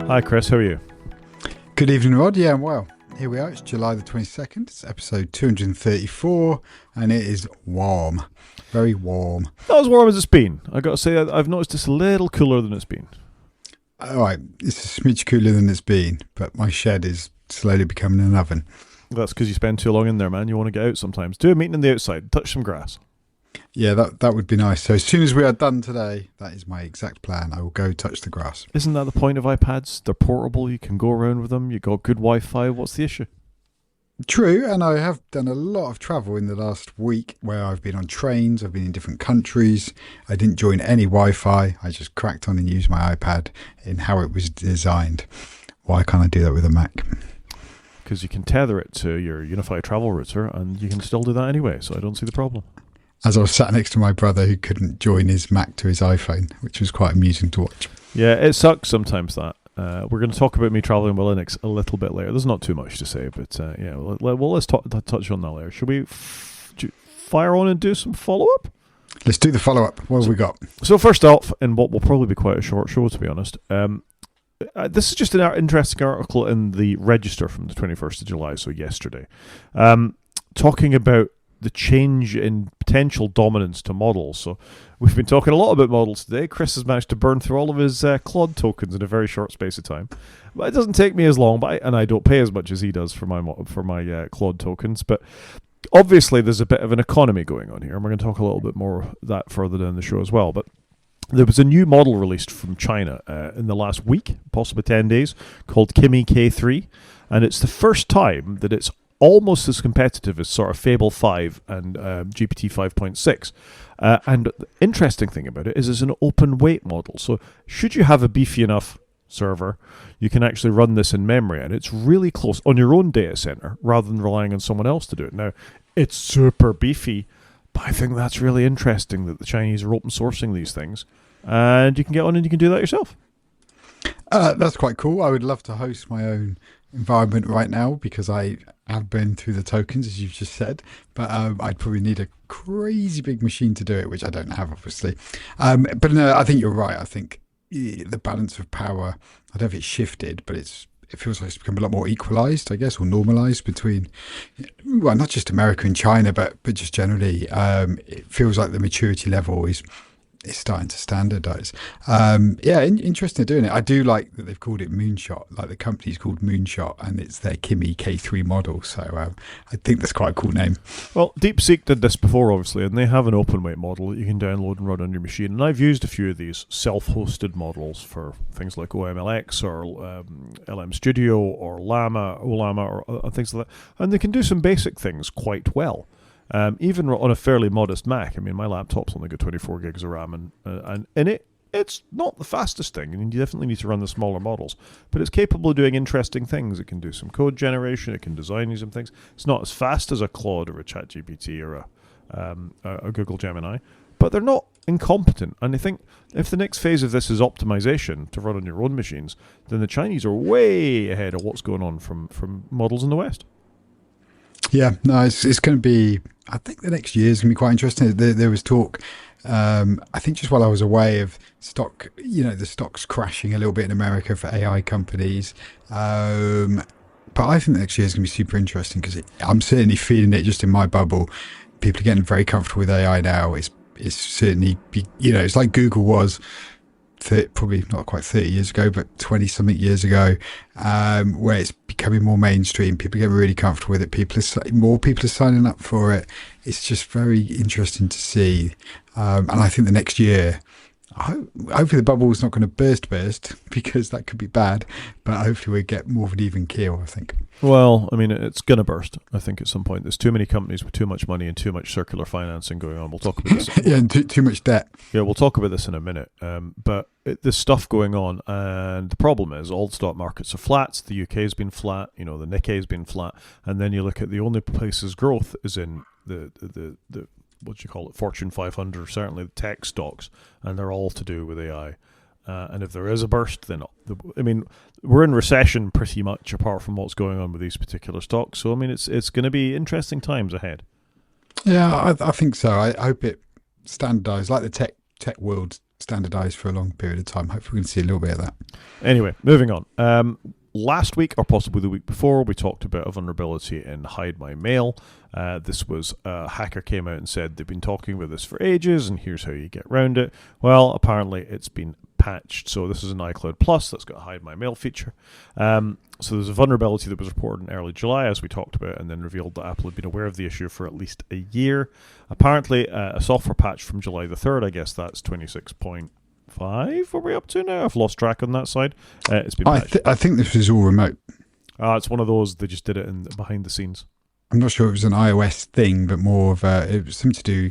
Hi Chris, how are you? Good evening, Rod. Yeah, I'm well. Here we are. It's July the 22nd. It's episode 234, and it is warm. Very warm. Not as warm as it's been. I got to say, I've noticed it's a little cooler than it's been. All right, it's a smidge cooler than it's been, but my shed is slowly becoming an oven. That's because you spend too long in there, man. You want to get out sometimes. Do a meeting on the outside. Touch some grass. Yeah, that would be nice. So as soon as we are done today, that is my exact plan. I will go touch the grass. Isn't that the point of iPads? They're portable. You can go around with them. You got good Wi-Fi. What's the issue? True, and I have done a lot of travel in the last week where I've been on trains, I've been in different countries. I didn't join any Wi-Fi. I just cracked on and used my iPad in how it was designed. Why can't I do that with a Mac? Because you can tether it to your unified travel router and you can still do that anyway, so I don't see the problem. As I was sat next to my brother who couldn't join his Mac to his iPhone, which was quite amusing to watch. Yeah, it sucks sometimes that. We're going to talk about me traveling with Linux a little bit later. There's not too much to say, but yeah, well, let's touch on that later. Should we fire on and do some follow-up? Let's do the follow-up. What have we got? So first off, in what will probably be quite a short show, to be honest, this is just an interesting article in the Register from the 21st of July, so yesterday, talking about the change in potential dominance to models. So we've been talking a lot about models today. Chris has managed to burn through all of his Claude tokens in a very short space of time. But it doesn't take me as long, and I don't pay as much as he does for my Claude tokens. But obviously there's a bit of an economy going on here, and we're going to talk a little bit more of that further down the show as well. But there was a new model released from China in the last week, possibly 10 days, called Kimi K3. And it's the first time that it's almost as competitive as sort of Fable 5 and GPT 5.6. And the interesting thing about it is it's an open weight model. So should you have a beefy enough server, you can actually run this in memory. And it's really close on your own data center rather than relying on someone else to do it. Now, it's super beefy, but I think that's really interesting that the Chinese are open sourcing these things. And you can get on and you can do that yourself. That's quite cool. I would love to host my own environment right now because I have been through the tokens, as you've just said, but I'd probably need a crazy big machine to do it, which I don't have, obviously. But no, I think you're right. I think the balance of power, I don't know if it's shifted, but it feels like it's become a lot more equalized, I guess, or normalized between, well, not just America and China, but just generally. It feels like the maturity level is starting to standardize. Interesting doing it. I do like that they've called it Moonshot, like the company's called Moonshot, and it's their Kimi K3 model. So I think that's quite a cool name. Well, DeepSeek did this before, obviously, and they have an open weight model that you can download and run on your machine. And I've used a few of these self-hosted models for things like OMLX or LM Studio or Olama or things like that. And they can do some basic things quite well. Even on a fairly modest Mac. I mean, my laptop's only got 24 gigs of RAM, and in it's not the fastest thing. I mean, you definitely need to run the smaller models, but it's capable of doing interesting things. It can do some code generation. It can design you some things. It's not as fast as a Claude or a ChatGPT or a Google Gemini, but they're not incompetent. And I think if the next phase of this is optimization to run on your own machines, then the Chinese are way ahead of what's going on from models in the West. Yeah, no, it's going to be, I think the next year is going to be quite interesting. There was talk, I think just while I was away, of stock, the stock's crashing a little bit in America for AI companies. But I think the next year is going to be super interesting because I'm certainly feeling it just in my bubble. People are getting very comfortable with AI now. It's certainly, it's like Google was probably not quite 30 years ago, but 20-something years ago, where it's becoming more mainstream. People get really comfortable with it. More people are signing up for it. It's just very interesting to see. And I think the next year, hopefully the bubble's not going to burst because that could be bad, but hopefully we'll get more of an even keel, I think. Well, I mean, it's going to burst, I think, at some point. There's too many companies with too much money and too much circular financing going on. We'll talk about this. Yeah, and too much debt. Yeah, we'll talk about this in a minute. But there's stuff going on, and the problem is all stock markets are flat. The UK has been flat, the Nikkei has been flat, and then you look at the only places growth is in the what do you call it, Fortune 500, or certainly the tech stocks, and they're all to do with AI. And if there is a burst, then we're in recession pretty much, apart from what's going on with these particular stocks. So I mean, it's going to be interesting times ahead. Yeah, I think so. I hope it standardized, like the tech world's standardized for a long period of time. Hopefully we can see a little bit of that. Anyway, moving on. Last week, or possibly the week before, we talked about a vulnerability in Hide My Mail. This was a hacker came out and said they've been talking about this for ages, and here's how you get around it. Well, apparently it's been patched. So this is an iCloud Plus that's got a Hide My Mail feature. So there's a vulnerability that was reported in early July, as we talked about, and then revealed that Apple had been aware of the issue for at least a year. Apparently, a software patch from July the 3rd, I guess that's 26.5. Are we up to now? I've lost track on that side. It's been patched. I think this was all remote. It's one of those, they just did it behind the scenes. I'm not sure it was an iOS thing, but more of it was something to do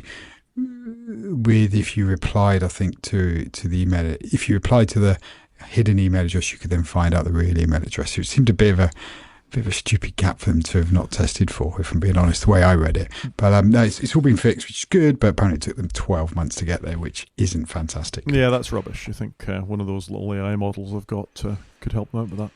with if you replied, I think, to the email. If you replied to the hidden email address, you could then find out the real email address. It seemed a bit of a stupid gap for them to have not tested for, if I'm being honest, the way I read it. But no, it's all been fixed, which is good, but apparently it took them 12 months to get there, which isn't fantastic. Yeah, that's rubbish. I think one of those little AI models I've got could help them out with that.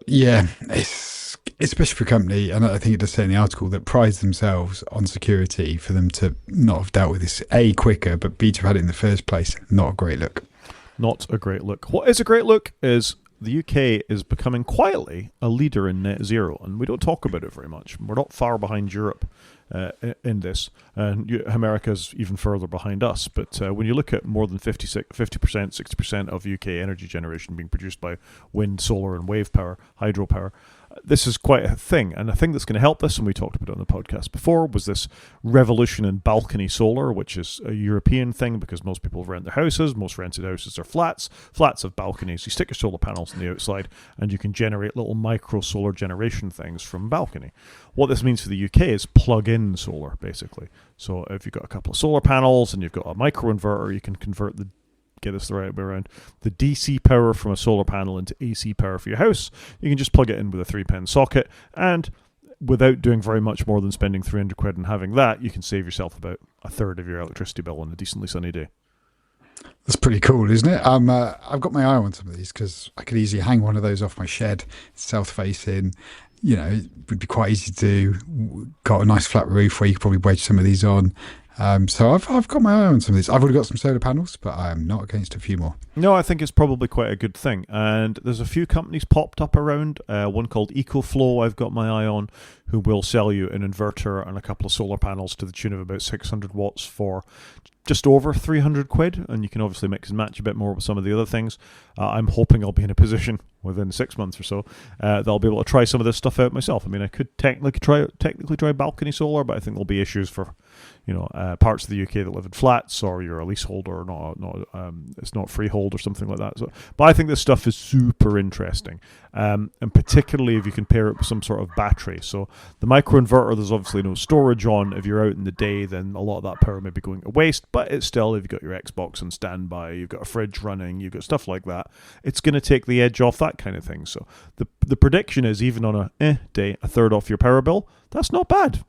Yeah, it's especially for a company, and I think it does say in the article, that prides themselves on security, for them to not have dealt with this, A, quicker, but B, to have had it in the first place. Not a great look. Not a great look. What is a great look is the UK is becoming quietly a leader in net zero, and we don't talk about it very much. We're not far behind Europe in this, and America's even further behind us. But when you look at more than 50%, 60% of UK energy generation being produced by wind, solar, and wave power, hydropower, this is quite a thing. And a thing that's going to help this, and we talked about it on the podcast before, was this revolution in balcony solar, which is a European thing because most people rent their houses. Most rented houses are flats. Flats have balconies. You stick your solar panels on the outside, and you can generate little micro solar generation things from balcony. What this means for the UK is plug-in solar, basically. So if you've got a couple of solar panels and you've got a micro inverter, you can convert get this the right way around, the DC power from a solar panel into AC power for your house. You can just plug it in with a 3-pin socket, and without doing very much more than spending 300 quid and having that, you can save yourself about a third of your electricity bill on a decently sunny day. That's pretty cool, isn't it? I've got my eye on some of these because I could easily hang one of those off my shed, south-facing. You know, it would be quite easy to do. Got a nice flat roof where you could probably wedge some of these on. So I've got my eye on some of these. I've already got some solar panels, but I am not against a few more. No, I think it's probably quite a good thing. And there's a few companies popped up around. One called EcoFlow I've got my eye on, who will sell you an inverter and a couple of solar panels to the tune of about 600 watts for just over 300 quid. And you can obviously mix and match a bit more with some of the other things. I'm hoping I'll be in a position within 6 months or so that I'll be able to try some of this stuff out myself. I mean, I could technically try balcony solar, but I think there'll be issues for parts of the UK that live in flats, or you're a leaseholder, or it's not freehold or something like that. So, but I think this stuff is super interesting, and particularly if you can pair it with some sort of battery. So the microinverter, there's obviously no storage on. If you're out in the day, then a lot of that power may be going to waste. But it's still, if you've got your Xbox on standby, you've got a fridge running, you've got stuff like that, it's going to take the edge off that kind of thing. So the prediction is, even on a day, a third off your power bill, that's not bad.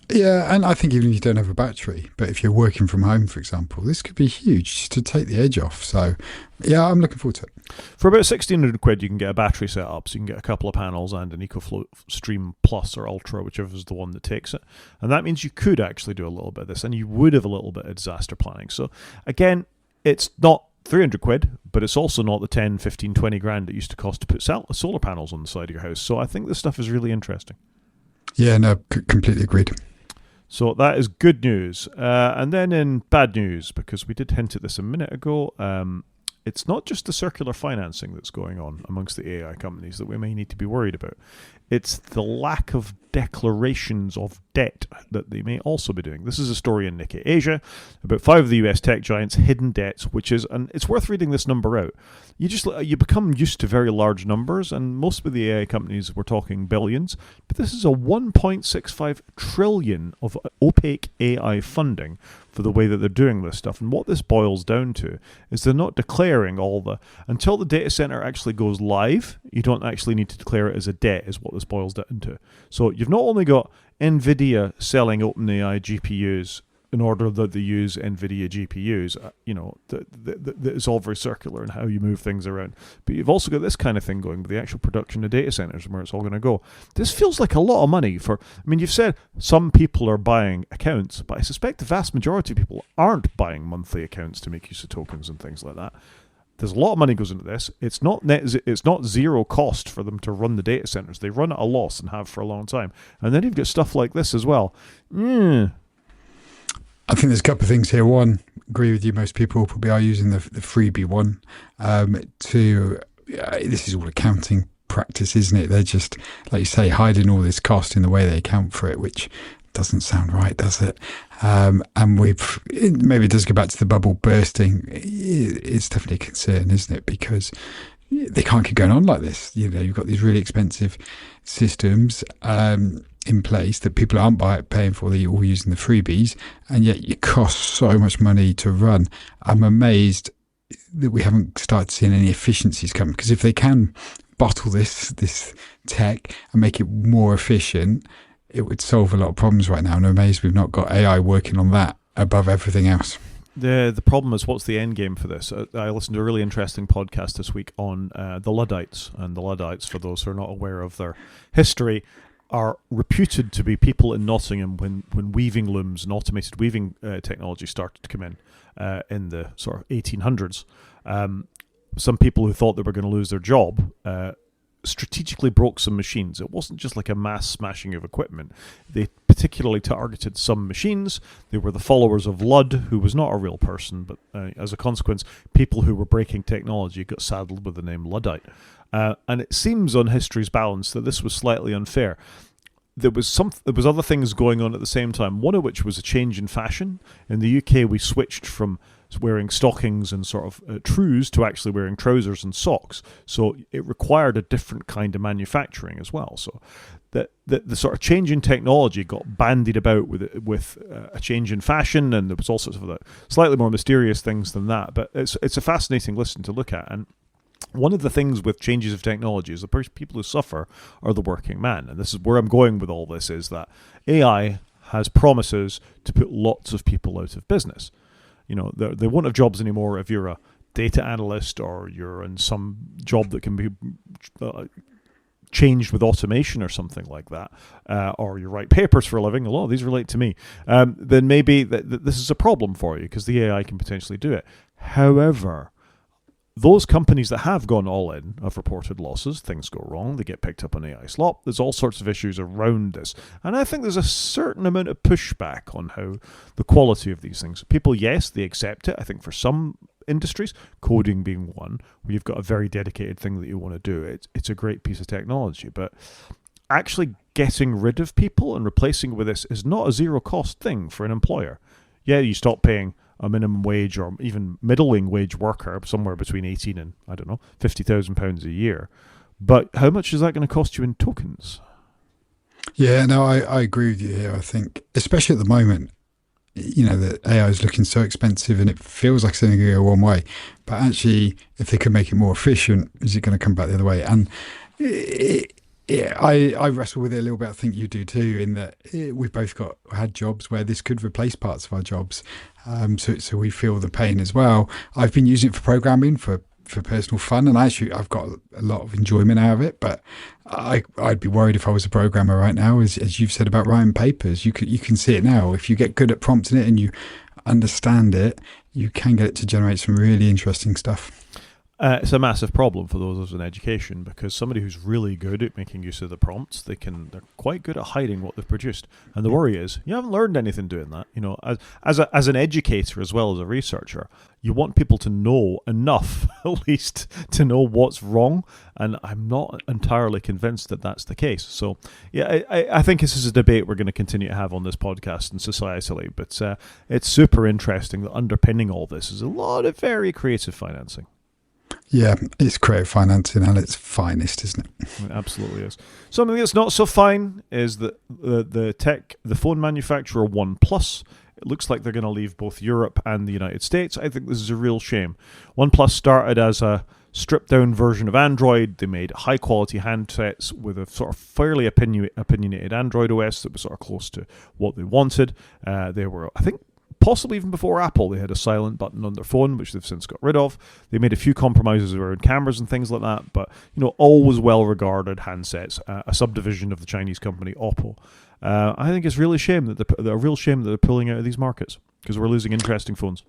Yeah, and I think even if you don't have a battery, but if you're working from home, for example, this could be huge just to take the edge off. So, yeah, I'm looking forward to it. For about 1,600 quid, you can get a battery set up, so you can get a couple of panels and an EcoFlow Stream Plus or Ultra, whichever is the one that takes it. And that means you could actually do a little bit of this, and you would have a little bit of disaster planning. So, again, it's not 300 quid, but it's also not the 10, 15, 20 grand it used to cost to put solar panels on the side of your house. So I think this stuff is really interesting. Yeah, no, completely agreed. So that is good news. And then in bad news, because we did hint at this a minute ago, it's not just the circular financing that's going on amongst the AI companies that we may need to be worried about. It's the lack of declarations of debt that they may also be doing. This is a story in Nikkei Asia about 5 of the US tech giants' hidden debts, which is, and it's worth reading this number out. You become used to very large numbers, and most of the AI companies we're talking billions, but this is a 1.65 trillion of opaque AI funding for the way that they're doing this stuff. And what this boils down to is they're not declaring until the data center actually goes live, you don't actually need to declare it as a debt, is what this boils down to. So you've not only got NVIDIA selling OpenAI GPUs in order that they use NVIDIA GPUs. It's all very circular in how you move things around. But you've also got this kind of thing going with the actual production of data centers and where it's all going to go. This feels like a lot of money you've said some people are buying accounts, but I suspect the vast majority of people aren't buying monthly accounts to make use of tokens and things like that. There's a lot of money goes into this. It's not zero cost for them to run the data centers. They run at a loss and have for a long time. And then you've got stuff like this as well. I think there's a couple of things here. One, agree with you. Most people probably are using the freebie one. This is all accounting practice, isn't it? They're just, like you say, hiding all this cost in the way they account for it, which doesn't sound right, does it? And maybe it does go back to the bubble bursting. It's definitely a concern, isn't it? Because they can't keep going on like this. You've got these really expensive systems in place that people aren't paying for. They're all using the freebies, and yet it costs so much money to run. I'm amazed that we haven't started seeing any efficiencies come, because if they can bottle this tech and make it more efficient, it would solve a lot of problems right now. And I'm amazed we've not got AI working on that above everything else. The problem is, what's the end game for this? I listened to a really interesting podcast this week on the Luddites. And the Luddites, for those who are not aware of their history, are reputed to be people in Nottingham when weaving looms and automated weaving technology started to come in the sort of 1800s. Some people who thought they were going to lose their job strategically broke some machines. It wasn't just like a mass smashing of equipment. They particularly targeted some machines. They were the followers of Ludd, who was not a real person, but as a consequence, people who were breaking technology got saddled with the name Luddite. And it seems on history's balance that this was slightly unfair. There was other things going on at the same time, one of which was a change in fashion. In the UK, we switched from wearing stockings and sort of trews to actually wearing trousers and socks. So it required a different kind of manufacturing as well. So the sort of change in technology got bandied about with a change in fashion, and there was all sorts of slightly more mysterious things than that. But it's a fascinating listen to look at. And one of the things with changes of technology is the people who suffer are the working man. And this is where I'm going with all this, is that AI has promises to put lots of people out of business. They won't have jobs anymore if you're a data analyst or you're in some job that can be changed with automation or something like that, or you write papers for a living. A lot of these relate to me. Then maybe this is a problem for you because the AI can potentially do it. However, those companies that have gone all in have reported losses. Things go wrong. They get picked up on AI slop. There's all sorts of issues around this. And I think there's a certain amount of pushback on how the quality of these things. People, yes, they accept it. I think for some industries, coding being one, where you've got a very dedicated thing that you want to do, it's a great piece of technology. But actually getting rid of people and replacing with this is not a zero-cost thing for an employer. Yeah, you stop paying a minimum wage or even middling wage worker somewhere between 18 and, I don't know, £50,000 a year. But how much is that going to cost you in tokens? Yeah, no, I agree with you here. I think, especially at the moment, the AI is looking so expensive and it feels like it's only going to go one way. But actually, if they can make it more efficient, is it going to come back the other way? And I wrestle with it a little bit. I think you do too, in that we've both had jobs where this could replace parts of our jobs. So we feel the pain as well. I've been using it for programming, for personal fun, and I've got a lot of enjoyment out of it. But I'd be worried if I was a programmer right now, as you've said about writing papers. You can see it now. If you get good at prompting it and you understand it, you can get it to generate some really interesting stuff. It's a massive problem for those in education, because somebody who's really good at making use of the prompts, they're quite good at hiding what they've produced. And the worry is, you haven't learned anything doing that. As an educator as well as a researcher, you want people to know enough, at least, to know what's wrong. And I'm not entirely convinced that that's the case. So, yeah, I think this is a debate we're going to continue to have on this podcast and societally. But it's super interesting that underpinning all this is a lot of very creative financing. Yeah, it's creative financing at its finest, isn't it? It absolutely is. Something that's not so fine is that the phone manufacturer OnePlus, it looks like they're going to leave both Europe and the United States. I think this is a real shame. OnePlus started as a stripped-down version of Android. They made high-quality handsets with a sort of fairly opinionated Android OS that was sort of close to what they wanted. They were, I think, possibly even before Apple, they had a silent button on their phone, which they've since got rid of. They made a few compromises around cameras and things like that, but always well-regarded handsets, a subdivision of the Chinese company Oppo. I think it's really a real shame that they're pulling out of these markets because we're losing interesting phones.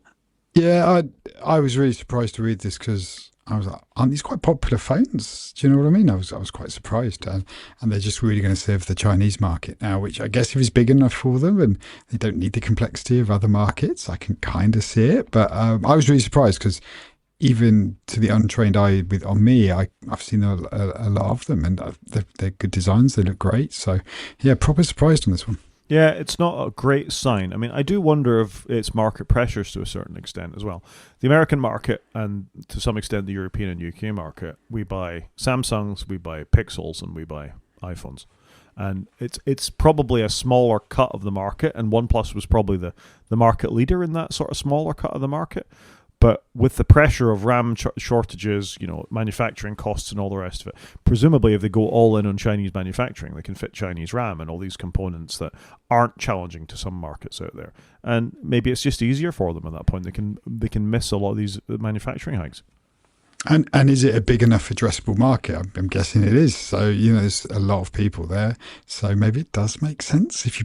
Yeah, I was really surprised to read this because I was like, aren't these quite popular phones? Do you know what I mean? I was quite surprised. And they're just really going to serve the Chinese market now, which I guess if it's big enough for them and they don't need the complexity of other markets, I can kind of see it. But I was really surprised because even to the untrained eye on me, I've seen a lot of them and they're good designs. They look great. So yeah, proper surprised on this one. Yeah, it's not a great sign. I mean, I do wonder if it's market pressures to a certain extent as well. The American market and to some extent the European and UK market, we buy Samsungs, we buy Pixels, and we buy iPhones. And it's probably a smaller cut of the market, and OnePlus was probably the market leader in that sort of smaller cut of the market. But with the pressure of RAM shortages, manufacturing costs and all the rest of it, presumably if they go all in on Chinese manufacturing, they can fit Chinese RAM and all these components that aren't challenging to some markets out there. And maybe it's just easier for them at that point. They can miss a lot of these manufacturing hikes. And is it a big enough addressable market? I'm guessing it is. So there's a lot of people there. So maybe it does make sense if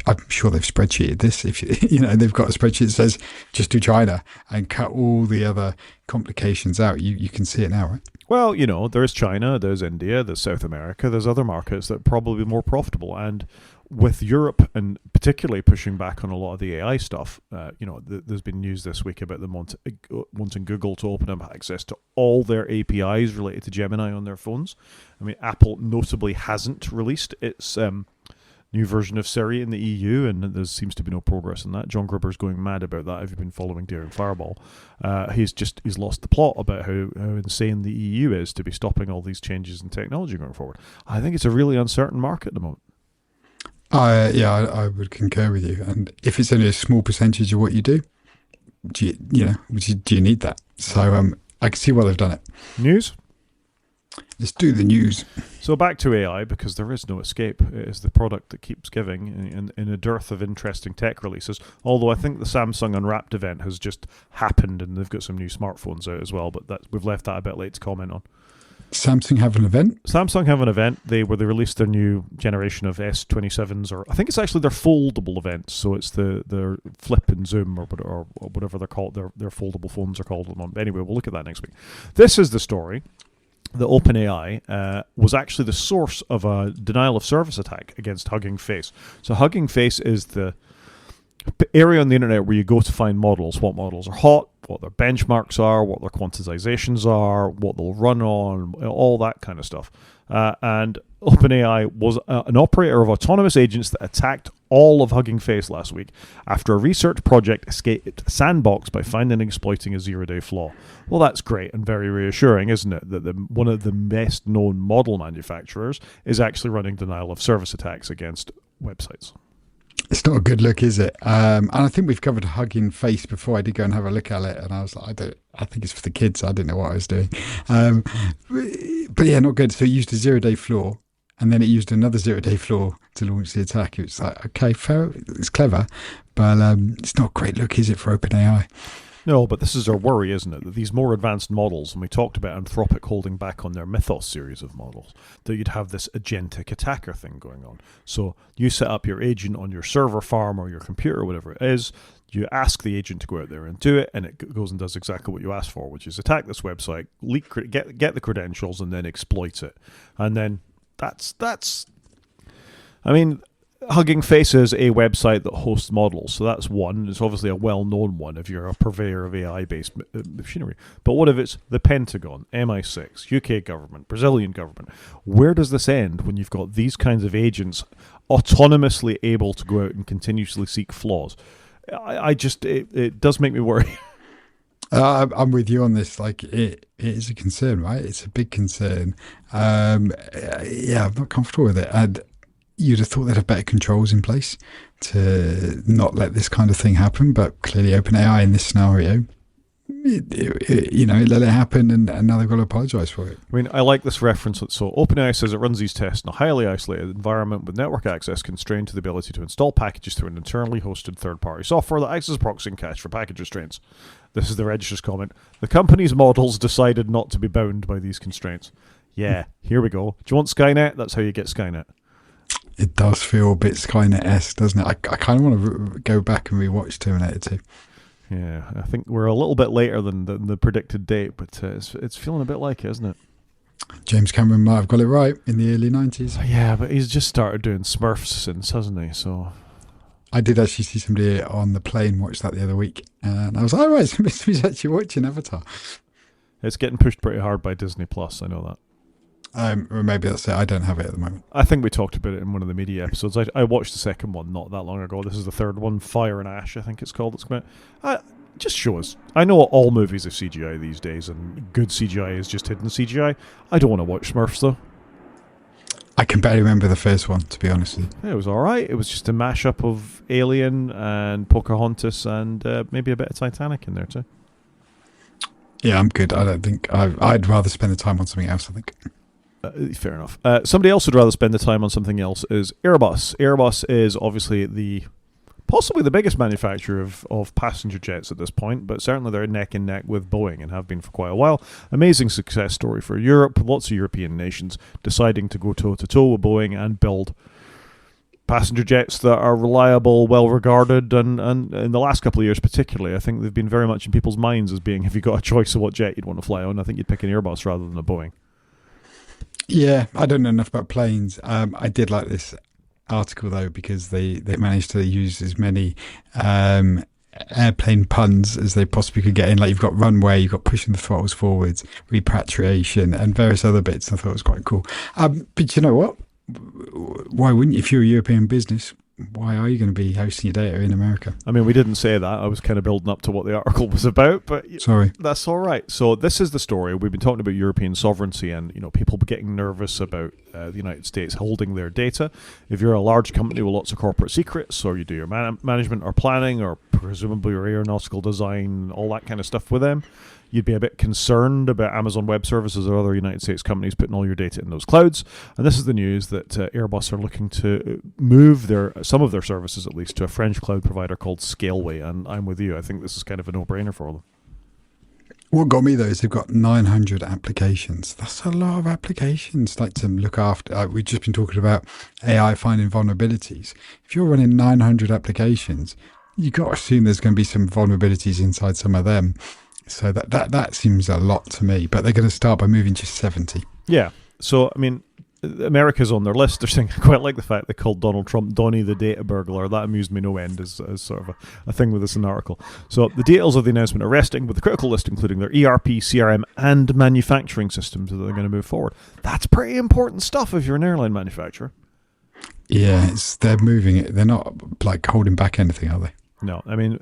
I'm sure they've spreadsheeted this. If they've got a spreadsheet that says just do China and cut all the other complications out. You can see it now, right? Well, there's China, there's India, there's South America, there's other markets that are probably more profitable. And with Europe and particularly pushing back on a lot of the AI stuff, there's been news this week about them wanting Google to open up access to all their APIs related to Gemini on their phones. I mean, Apple notably hasn't released its new version of Siri in the EU, and there seems to be no progress in that. John Gruber's going mad about that. If you've been following Daring Fireball, he's lost the plot about how insane the EU is to be stopping all these changes in technology going forward. I think it's a really uncertain market at the moment. I would concur with you. And if it's only a small percentage of what you do, do you need that? So I can see why they've done it. News? Let's do the news. So back to AI, because there is no escape. It is the product that keeps giving in a dearth of interesting tech releases. Although I think the Samsung Unwrapped event has just happened and they've got some new smartphones out as well, but we've left that a bit late to comment on. Samsung have an event? Samsung have an event. They released their new generation of S27s, or I think it's actually their foldable events. So it's their Flip and Zoom or whatever they're called. Their foldable phones are called at the moment. But anyway, we'll look at that next week. This is the story. The OpenAI was actually the source of a denial of service attack against Hugging Face. So Hugging Face is the area on the internet where you go to find models, what models are hot, what their benchmarks are, what their quantizations are, what they'll run on, all that kind of stuff. And OpenAI was an operator of autonomous agents that attacked all of Hugging Face last week after a research project escaped sandbox by finding and exploiting a zero-day flaw. Well, that's great and very reassuring, isn't it? That one of the best known model manufacturers is actually running denial of service attacks against websites. It's not a good look, is it? And I think we've covered Hugging Face before. I did go and have a look at it, and I was like, I think it's for the kids. I didn't know what I was doing. But yeah, not good. So it used a zero-day flaw, and then it used another zero-day flaw to launch the attack. It was like, okay, fair, it's clever, but it's not a great look, is it, for OpenAI? No, but this is our worry, isn't it? That these more advanced models, and we talked about Anthropic holding back on their Mythos series of models, that you'd have this agentic attacker thing going on. So you set up your agent on your server farm or your computer or whatever it is, you ask the agent to go out there and do it, and it goes and does exactly what you asked for, which is attack this website, get the credentials, and then exploit it. And then that's I mean, Hugging Face is a website that hosts models, so that's one. It's obviously a well-known one if you're a purveyor of AI-based machinery. But what if it's the Pentagon, MI6, UK government, Brazilian government? Where does this end when you've got these kinds of agents autonomously able to go out and continuously seek flaws? It does make me worry. I'm with you on this. Like, it is a concern, right? It's a big concern. I'm not comfortable with it. And you'd have thought they'd have better controls in place to not let this kind of thing happen, but clearly OpenAI in this scenario it let it happen, and now they've got to apologise for it. I mean, I like this reference. So OpenAI says it runs these tests in a highly isolated environment with network access constrained to the ability to install packages through an internally hosted third-party software that acts as a proxy and cache for package restraints. This is the registrar's comment. The company's models decided not to be bound by these constraints. Yeah, here we go. Do you want Skynet? That's how you get Skynet. It does feel a bit Skynet-esque, doesn't it? I kind of want to go back and rewatch Terminator 2. Yeah, I think we're a little bit later than the predicted date, but it's feeling a bit like it, isn't it? James Cameron might have got it right in the early 90s. Yeah, but he's just started doing Smurfs since, hasn't he? So I did actually see somebody on the plane watch that the other week, and I was like, oh, right, somebody's actually watching Avatar. It's getting pushed pretty hard by Disney Plus, I know that. Or maybe that's it. I don't have it at the moment. I think we talked about it in one of the media episodes. I watched the second one not that long ago. This is the third one, Fire and Ash, I think it's called. It's coming out. Just show us. I know all movies are CGI these days, and good CGI is just hidden CGI. I don't want to watch Smurfs, though. I can barely remember the first one, to be honest with you. Yeah, it was alright. It was just a mashup of Alien and Pocahontas and maybe a bit of Titanic in there, too. Yeah, I'm good. I don't think... I'd rather spend the time on something else, I think. Fair enough. Somebody else would rather spend the time on something else is Airbus. Airbus is obviously possibly the biggest manufacturer of passenger jets at this point, but certainly they're neck and neck with Boeing and have been for quite a while. Amazing success story for Europe. Lots of European nations deciding to go toe-to-toe with Boeing and build passenger jets that are reliable, well regarded, and in the last couple of years particularly, I think they've been very much in people's minds as being, if you got a choice of what jet you'd want to fly on, I think you'd pick an Airbus rather than a Boeing. Yeah, I don't know enough about planes. I did like this article though, because they managed to use as many airplane puns as they possibly could get in. Like, you've got runway, you've got pushing the throttles forwards, repatriation, and various other bits. I thought it was quite cool. But you know what? Why wouldn't you? If you're a European business, why are you going to be hosting your data in America? I mean, we didn't say that. I was kind of building up to what the article was about, but sorry, that's all right. So this is the story. We've been talking about European sovereignty and people getting nervous about the United States holding their data. If you're a large company with lots of corporate secrets, or you do your management or planning, or presumably your aeronautical design, all that kind of stuff with them, you'd be a bit concerned about Amazon Web Services or other United States companies putting all your data in those clouds. And this is the news that Airbus are looking to move some of their services, at least, to a French cloud provider called Scaleway. And I'm with you. I think this is kind of a no-brainer for them. What got me, though, is they've got 900 applications. That's a lot of applications, like, to look after. We've just been talking about AI finding vulnerabilities. If you're running 900 applications, you've got to assume there's going to be some vulnerabilities inside some of them. So that seems a lot to me, but they're going to start by moving to 70. Yeah. So, I mean, America's on their list. They're saying, I quite like the fact they called Donald Trump Donny the data burglar. That amused me no end as sort of a thing with this in the article. So the details of the announcement are resting, with the critical list including their ERP, CRM, and manufacturing systems that they're going to move forward. That's pretty important stuff if you're an airline manufacturer. Yeah, they're moving it. They're not like holding back anything, are they? No, I mean,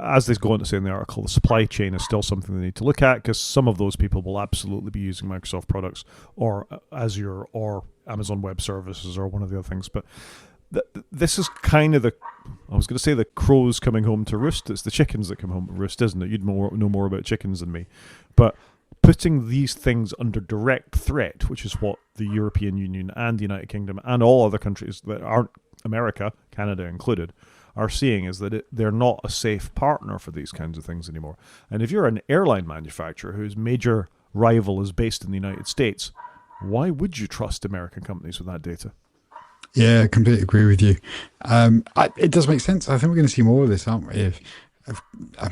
as they go on to say in the article, the supply chain is still something they need to look at, because some of those people will absolutely be using Microsoft products or Azure or Amazon Web Services or one of the other things. But this is kind of I was going to say the crows coming home to roost. It's the chickens that come home to roost, isn't it? You'd know more about chickens than me. But putting these things under direct threat, which is what the European Union and the United Kingdom and all other countries that aren't America, Canada included, are seeing, is that they're not a safe partner for these kinds of things anymore. And if you're an airline manufacturer whose major rival is based in the United States, why would you trust American companies with that data? Yeah, I completely agree with you. It does make sense. I think we're going to see more of this, aren't we? If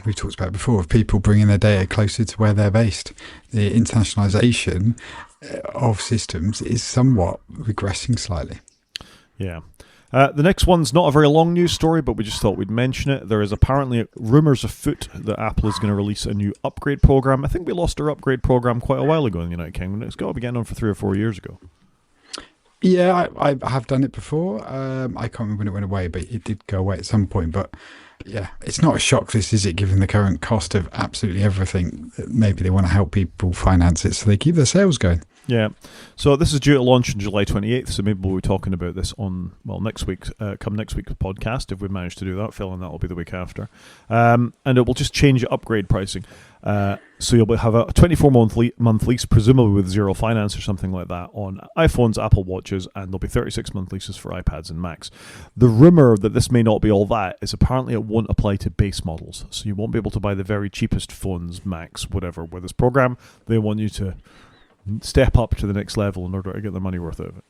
we've talked about it before, of people bringing their data closer to where they're based. The internationalization of systems is somewhat regressing slightly. Yeah. The next one's not a very long news story, but we just thought we'd mention it. There is apparently rumours afoot that Apple is going to release a new upgrade program. I think we lost our upgrade program quite a while ago in the United Kingdom. It's got to be getting on for 3 or 4 years ago. Yeah, I have done it before. I can't remember when it went away, but it did go away at some point. But yeah, it's not a shock, this, is it, given the current cost of absolutely everything? Maybe they want to help people finance it so they keep their sales going. Yeah. So this is due to launch on July 28th, so maybe we'll be talking about this on, next week's podcast, if we manage to do that. Feeling that'll be the week after. And it will just change upgrade pricing. So you'll have a 24-month lease, presumably with zero finance or something like that, on iPhones, Apple Watches, and there'll be 36-month leases for iPads and Macs. The rumour that this may not be all that is apparently it won't apply to base models, so you won't be able to buy the very cheapest phones, Macs, whatever, with this program. They want you to step up to the next level in order to get the money worth out of it.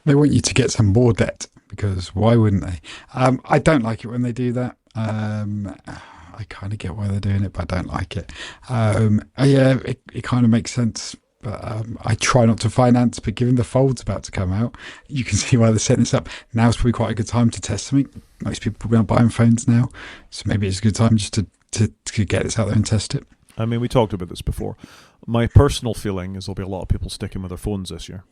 They want you to get some more debt, because why wouldn't they? I don't like it when they do that. I kind of get why they're doing it, but I don't like it. It kind of makes sense. But I try not to finance, but given the Fold's about to come out, you can see why they're setting this up. Now's probably quite a good time to test something. Most people probably aren't buying phones now, so maybe it's a good time just to get this out there and test it. I mean, we talked about this before. My personal feeling is there'll be a lot of people sticking with their phones this year.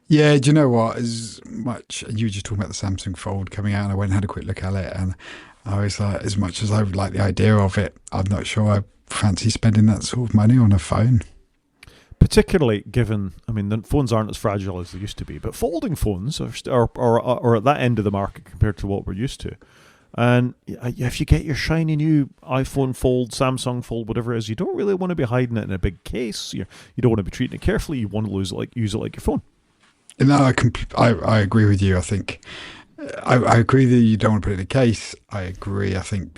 Yeah, do you know what? As much, you were just talking about the Samsung Fold coming out, and I went and had a quick look at it, and I was like, as much as I would like the idea of it, I'm not sure I fancy spending that sort of money on a phone. Particularly given, I mean, the phones aren't as fragile as they used to be, but folding phones are at that end of the market compared to what we're used to. And if you get your shiny new iPhone Fold, Samsung Fold, whatever it is, you don't really want to be hiding it in a big case. You don't want to be treating it carefully. You want to use it like your phone. No, I agree with you. I think I agree that you don't want to put it in a case. I agree. I think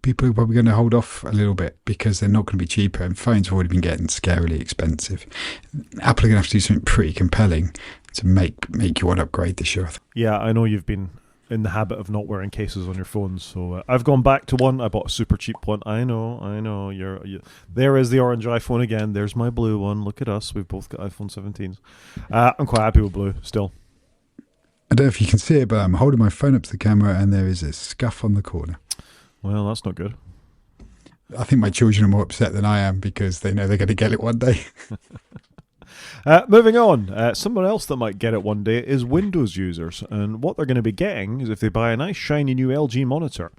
people are probably going to hold off a little bit because they're not going to be cheaper, and phones have already been getting scarily expensive. Apple are going to have to do something pretty compelling to make you want to upgrade this year. Yeah, I know you've been in the habit of not wearing cases on your phones, so I've gone back to one. I bought a super cheap one. I know. You there is the orange iPhone again. There's my blue one. Look at us. We've both got iPhone 17s. I'm quite happy with blue still. I don't know if you can see it, but I'm holding my phone up to the camera and there is a scuff on the corner. Well, that's not good. I think my children are more upset than I am because they know they're going to get it one day. Moving on, someone else that might get it one day is Windows users, and what they're going to be getting is if they buy a nice shiny new LG monitor,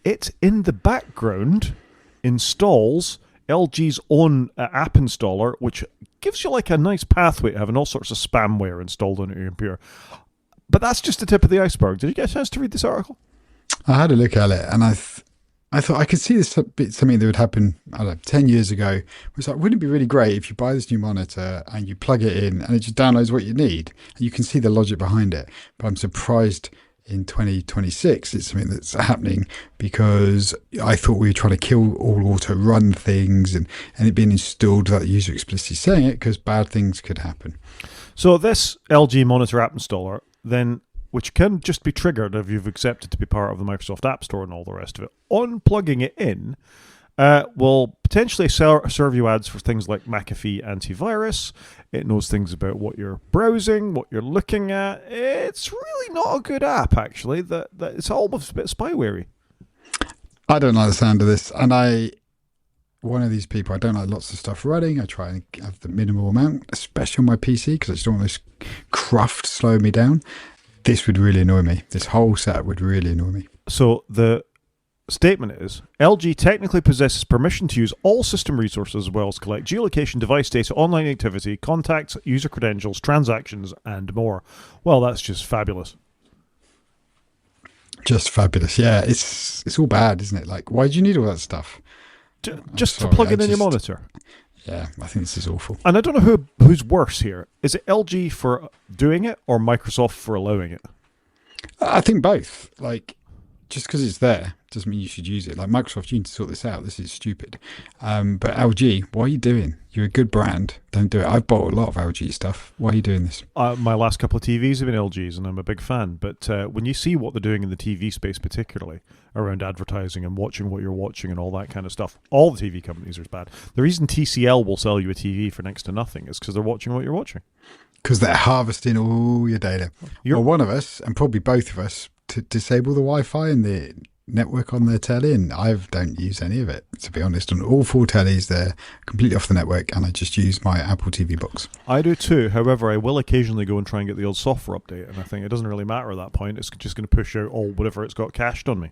it in the background installs LG's own app installer, which gives you like a nice pathway to having all sorts of spamware installed on your computer. But that's just the tip of the iceberg. Did you get a chance to read this article? I had a look at it, and I thought I could see this something that would happen, I don't know, 10 years ago. It was like, wouldn't it be really great if you buy this new monitor and you plug it in and it just downloads what you need? And you can see the logic behind it. But I'm surprised in 2026 it's something that's happening, because I thought we were trying to kill all auto-run things and it being installed without the user explicitly saying it, because bad things could happen. So this LG monitor app installer, then, which can just be triggered if you've accepted to be part of the Microsoft App Store and all the rest of it, on plugging it in, will potentially serve you ads for things like McAfee antivirus. It knows things about what you're browsing, what you're looking at. It's really not a good app, actually. That it's almost a bit spyware-y. I don't like the sound of this, and one of these people, I don't like lots of stuff running. I try and have the minimal amount, especially on my PC, because I just don't want this cruft slowing me down. This would really annoy me. This whole setup would really annoy me. So the statement is, LG technically possesses permission to use all system resources as well as collect geolocation, device data, online activity, contacts, user credentials, transactions, and more. Well, that's just fabulous. Just fabulous. Yeah, it's all bad, isn't it? Like, why do you need all that stuff? Just to plug it in your monitor. Yeah, I think this is awful. And I don't know who's worse here. Is it LG for doing it or Microsoft for allowing it? I think both. Like, just because it's there doesn't mean you should use it. Like, Microsoft, you need to sort this out. This is stupid. But LG, what are you doing? You're a good brand. Don't do it. I've bought a lot of LG stuff. Why are you doing this? My last couple of TVs have been LGs, and I'm a big fan. But when you see what they're doing in the TV space, particularly around advertising and watching what you're watching and all that kind of stuff, all the TV companies are bad. The reason TCL will sell you a TV for next to nothing is because they're watching what you're watching. Because they're harvesting all your data. Well, one of us, and probably both of us, to disable the Wi-Fi and the network on their telly, and I don't use any of it, to be honest. On all 4 tellies, they're completely off the network, and I just use my Apple TV box. I do too. However, I will occasionally go and try and get the old software update, and I think it doesn't really matter at that point. It's just going to push out all whatever it's got cached on me.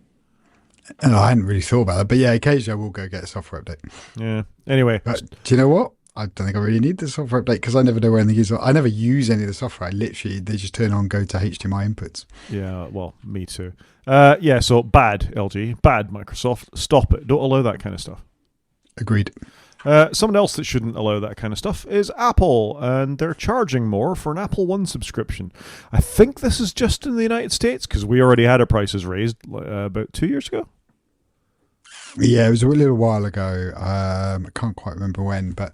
And I hadn't really thought about that, but yeah, occasionally I will go get a software update. Yeah. Anyway. But do you know what? I don't think I really need the software update because I never know where anything is. I never use any of the software. I literally, they just turn on, go to HDMI inputs. Yeah, well, me too. Yeah, so bad, LG. Bad, Microsoft. Stop it. Don't allow that kind of stuff. Agreed. Someone else that shouldn't allow that kind of stuff is Apple, and they're charging more for an Apple One subscription. I think this is just in the United States because we already had our prices raised about 2 years ago. Yeah, it was a little while ago. I can't quite remember when, but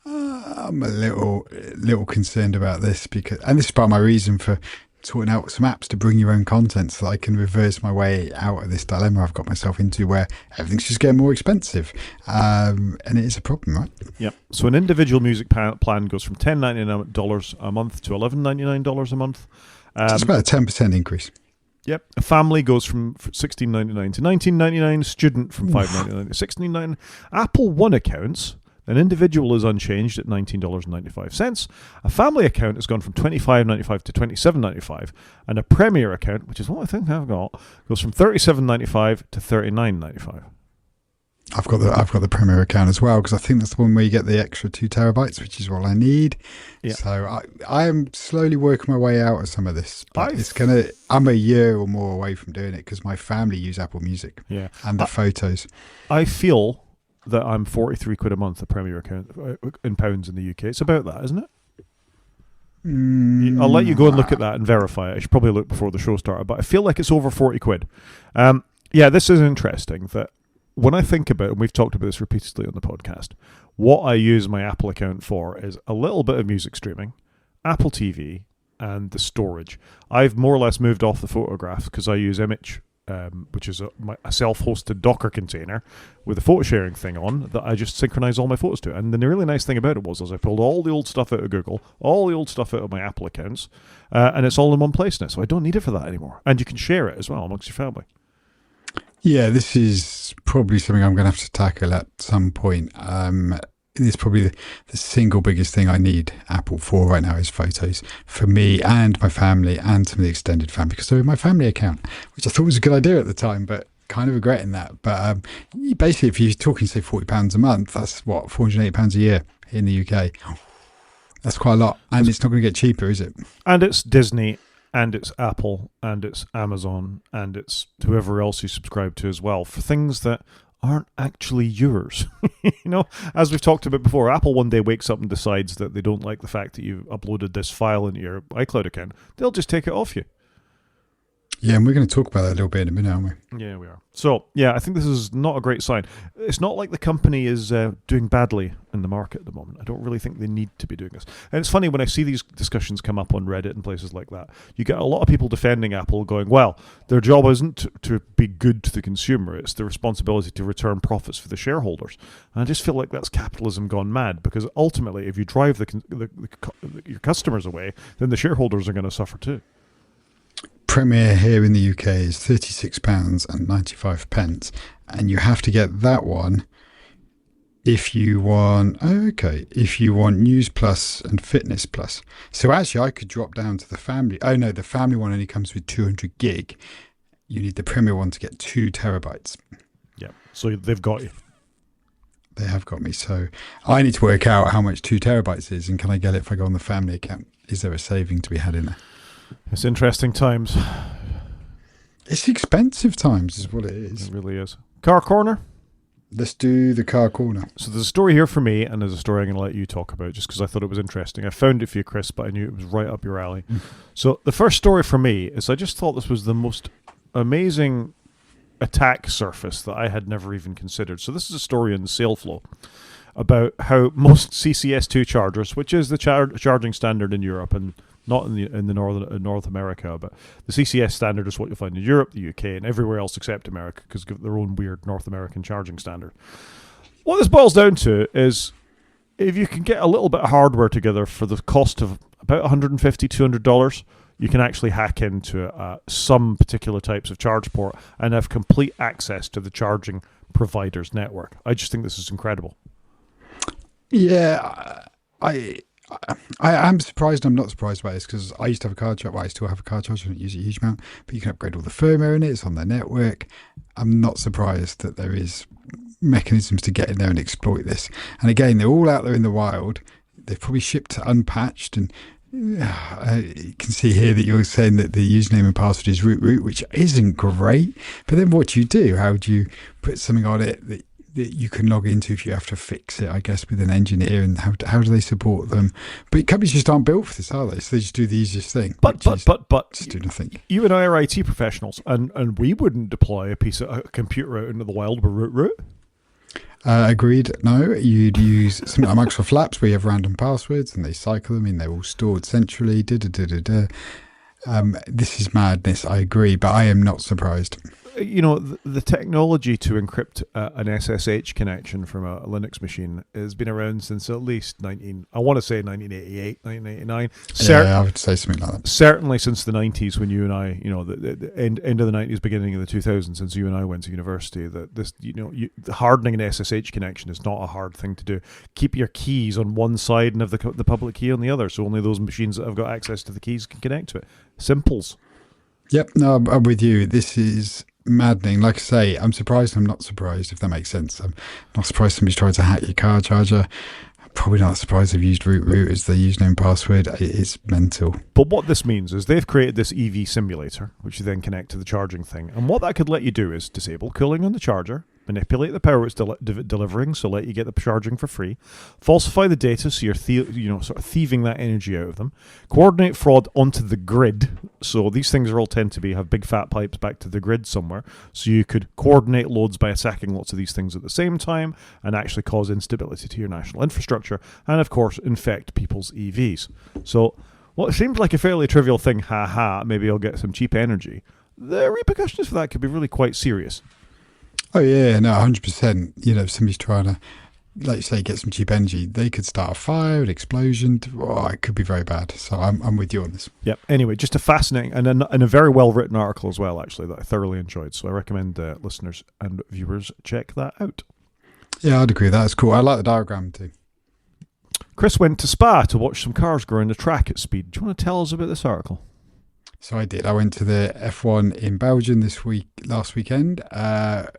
I'm a little concerned about this and this is part of my reason for sorting out some apps to bring your own content so that I can reverse my way out of this dilemma I've got myself into where everything's just getting more expensive. And it is a problem, right? Yep. So an individual music plan goes from $10.99 a month to $11.99 a month. So it's about a 10% increase. Yep. A family goes from $16.99 to $19.99. Student from $5.99 to $16.99. Apple One accounts, an individual is unchanged at $19.95. A family account has gone from $25.95 to $27.95. And a Premier account, which is what I think I've got, goes from $37.95 to $39.95. I've got the Premier account as well because I think that's the one where you get the extra 2 terabytes, which is all I need. Yeah. So I am slowly working my way out of some of this. But I'm a year or more away from doing it because my family use Apple Music. Yeah. And the photos. I feel that I'm 43 quid a month a Premier account in pounds in the UK. It's about that, isn't it? I'll let you go and look at that and verify it. I should probably look before the show started, but I feel like it's over 40 quid. Yeah, this is interesting that when I think about, and we've talked about this repeatedly on the podcast, what I use my Apple account for is a little bit of music streaming, Apple TV, and the storage. I've more or less moved off the photographs because I use Image, which is a self-hosted Docker container with a photo sharing thing on that I just synchronize all my photos to. And the really nice thing about it was I pulled all the old stuff out of Google, all the old stuff out of my Apple accounts, and it's all in one place now. So I don't need it for that anymore. And you can share it as well amongst your family. Yeah, this is probably something I'm going to have to tackle at some point. It's probably the single biggest thing I need Apple for right now is photos for me and my family and some of the extended family because they're in my family account, which I thought was a good idea at the time, but kind of regretting that. But basically, if you're talking, say, £40 a month, that's what, £480 a year in the UK. That's quite a lot. And it's not going to get cheaper, is it? And it's Disney. And it's Apple, and it's Amazon, and it's whoever else you subscribe to as well for things that aren't actually yours. As we've talked about before, Apple one day wakes up and decides that they don't like the fact that you've uploaded this file into your iCloud account. They'll just take it off you. Yeah, and we're going to talk about that a little bit in a minute, aren't we? Yeah, we are. So, yeah, I think this is not a great sign. It's not like the company is doing badly in the market at the moment. I don't really think they need to be doing this. And it's funny, when I see these discussions come up on Reddit and places like that, you get a lot of people defending Apple going, well, their job isn't to be good to the consumer. It's the responsibility to return profits for the shareholders. And I just feel like that's capitalism gone mad because ultimately, if you drive your customers away, then the shareholders are going to suffer too. Premier here in the UK is £36.95, and you have to get that one if you want News Plus and Fitness Plus. So actually I could drop down to the family. Oh no, the family one only comes with 200 gig. You need the Premier one to get 2 terabytes. Yeah, so they've got you. They have got me. So I need to work out how much 2 terabytes is, and can I get it if I go on the family account? Is there a saving to be had in there? It's interesting times. It's expensive times is what it is. It really is. Car corner? Let's do the car corner. So there's a story here for me, and there's a story I'm going to let you talk about just because I thought it was interesting. I found it for you, Chris, but I knew it was right up your alley. So the first story for me is I just thought this was the most amazing attack surface that I had never even considered. So this is a story in the SailFlow about how most CCS2 chargers, which is the charging standard in Europe and not in North America, but the CCS standard is what you'll find in Europe, the UK, and everywhere else except America because they've got their own weird North American charging standard. What this boils down to is if you can get a little bit of hardware together for the cost of about $150, $200, you can actually hack into some particular types of charge port and have complete access to the charging provider's network. I just think this is incredible. Yeah, I'm surprised. I'm not surprised by this because I used to have a car charger. Well, I still have a car charger. I don't use it a huge amount, but you can upgrade all the firmware in it. It's on their network. I'm not surprised that there is mechanisms to get in there and exploit this. And again, they're all out there in the wild. They've probably shipped unpatched, and you can see here that you're saying that the username and password is root, which isn't great. But then what do you do? How do you put something on it that you can log into if you have to fix it, I guess, with an engineer? And how do they support them? But companies just aren't built for this, are they? So they just do the easiest thing. But just do nothing. You and I are IT professionals, and we wouldn't deploy a computer out into the wild with root. Agreed. No, you'd use something like Microsoft Labs where you have random passwords and they cycle them in. They're all stored centrally. This is madness. I agree, but I am not surprised. You know, the technology to encrypt an SSH connection from a Linux machine has been around since at least 1988, 1989. Yeah, I would say something like that. Certainly since the 90s, when you and I, the end of the 90s, beginning of the 2000s, since you and I went to university, that this, hardening an SSH connection is not a hard thing to do. Keep your keys on one side and have the public key on the other, so only those machines that have got access to the keys can connect to it. Simples. Yep, no, I'm with you. This is maddening. Like I say, I'm surprised I'm not surprised, if that makes sense. I'm not surprised somebody's tried to hack your car charger. I'm probably not surprised they've used root as the username and password. It's mental. But what this means is they've created this EV simulator, which you then connect to the charging thing. And what that could let you do is disable cooling on the charger, manipulate the power it's delivering, so let you get the charging for free, falsify the data, so you're sort of thieving that energy out of them, coordinate fraud onto the grid. So these things are all tend to have big fat pipes back to the grid somewhere, so you could coordinate loads by attacking lots of these things at the same time and actually cause instability to your national infrastructure and, of course, infect people's EVs. So what seems like a fairly trivial thing, maybe I'll get some cheap energy, the repercussions for that could be really quite serious. Oh yeah, no, 100%. If somebody's trying to, like you say, get some cheap energy, they could start a fire, an explosion. It could be very bad. So I'm with you on this. Yep. Anyway, just a fascinating and a very well written article as well, actually, that I thoroughly enjoyed. So I recommend listeners and viewers check that out. Yeah, I'd agree with that. It's cool. I like the diagram too. Chris went to Spa to watch some cars go around the track at speed. Do you want to tell us about this article? So I did. I went to the F1 in Belgium last weekend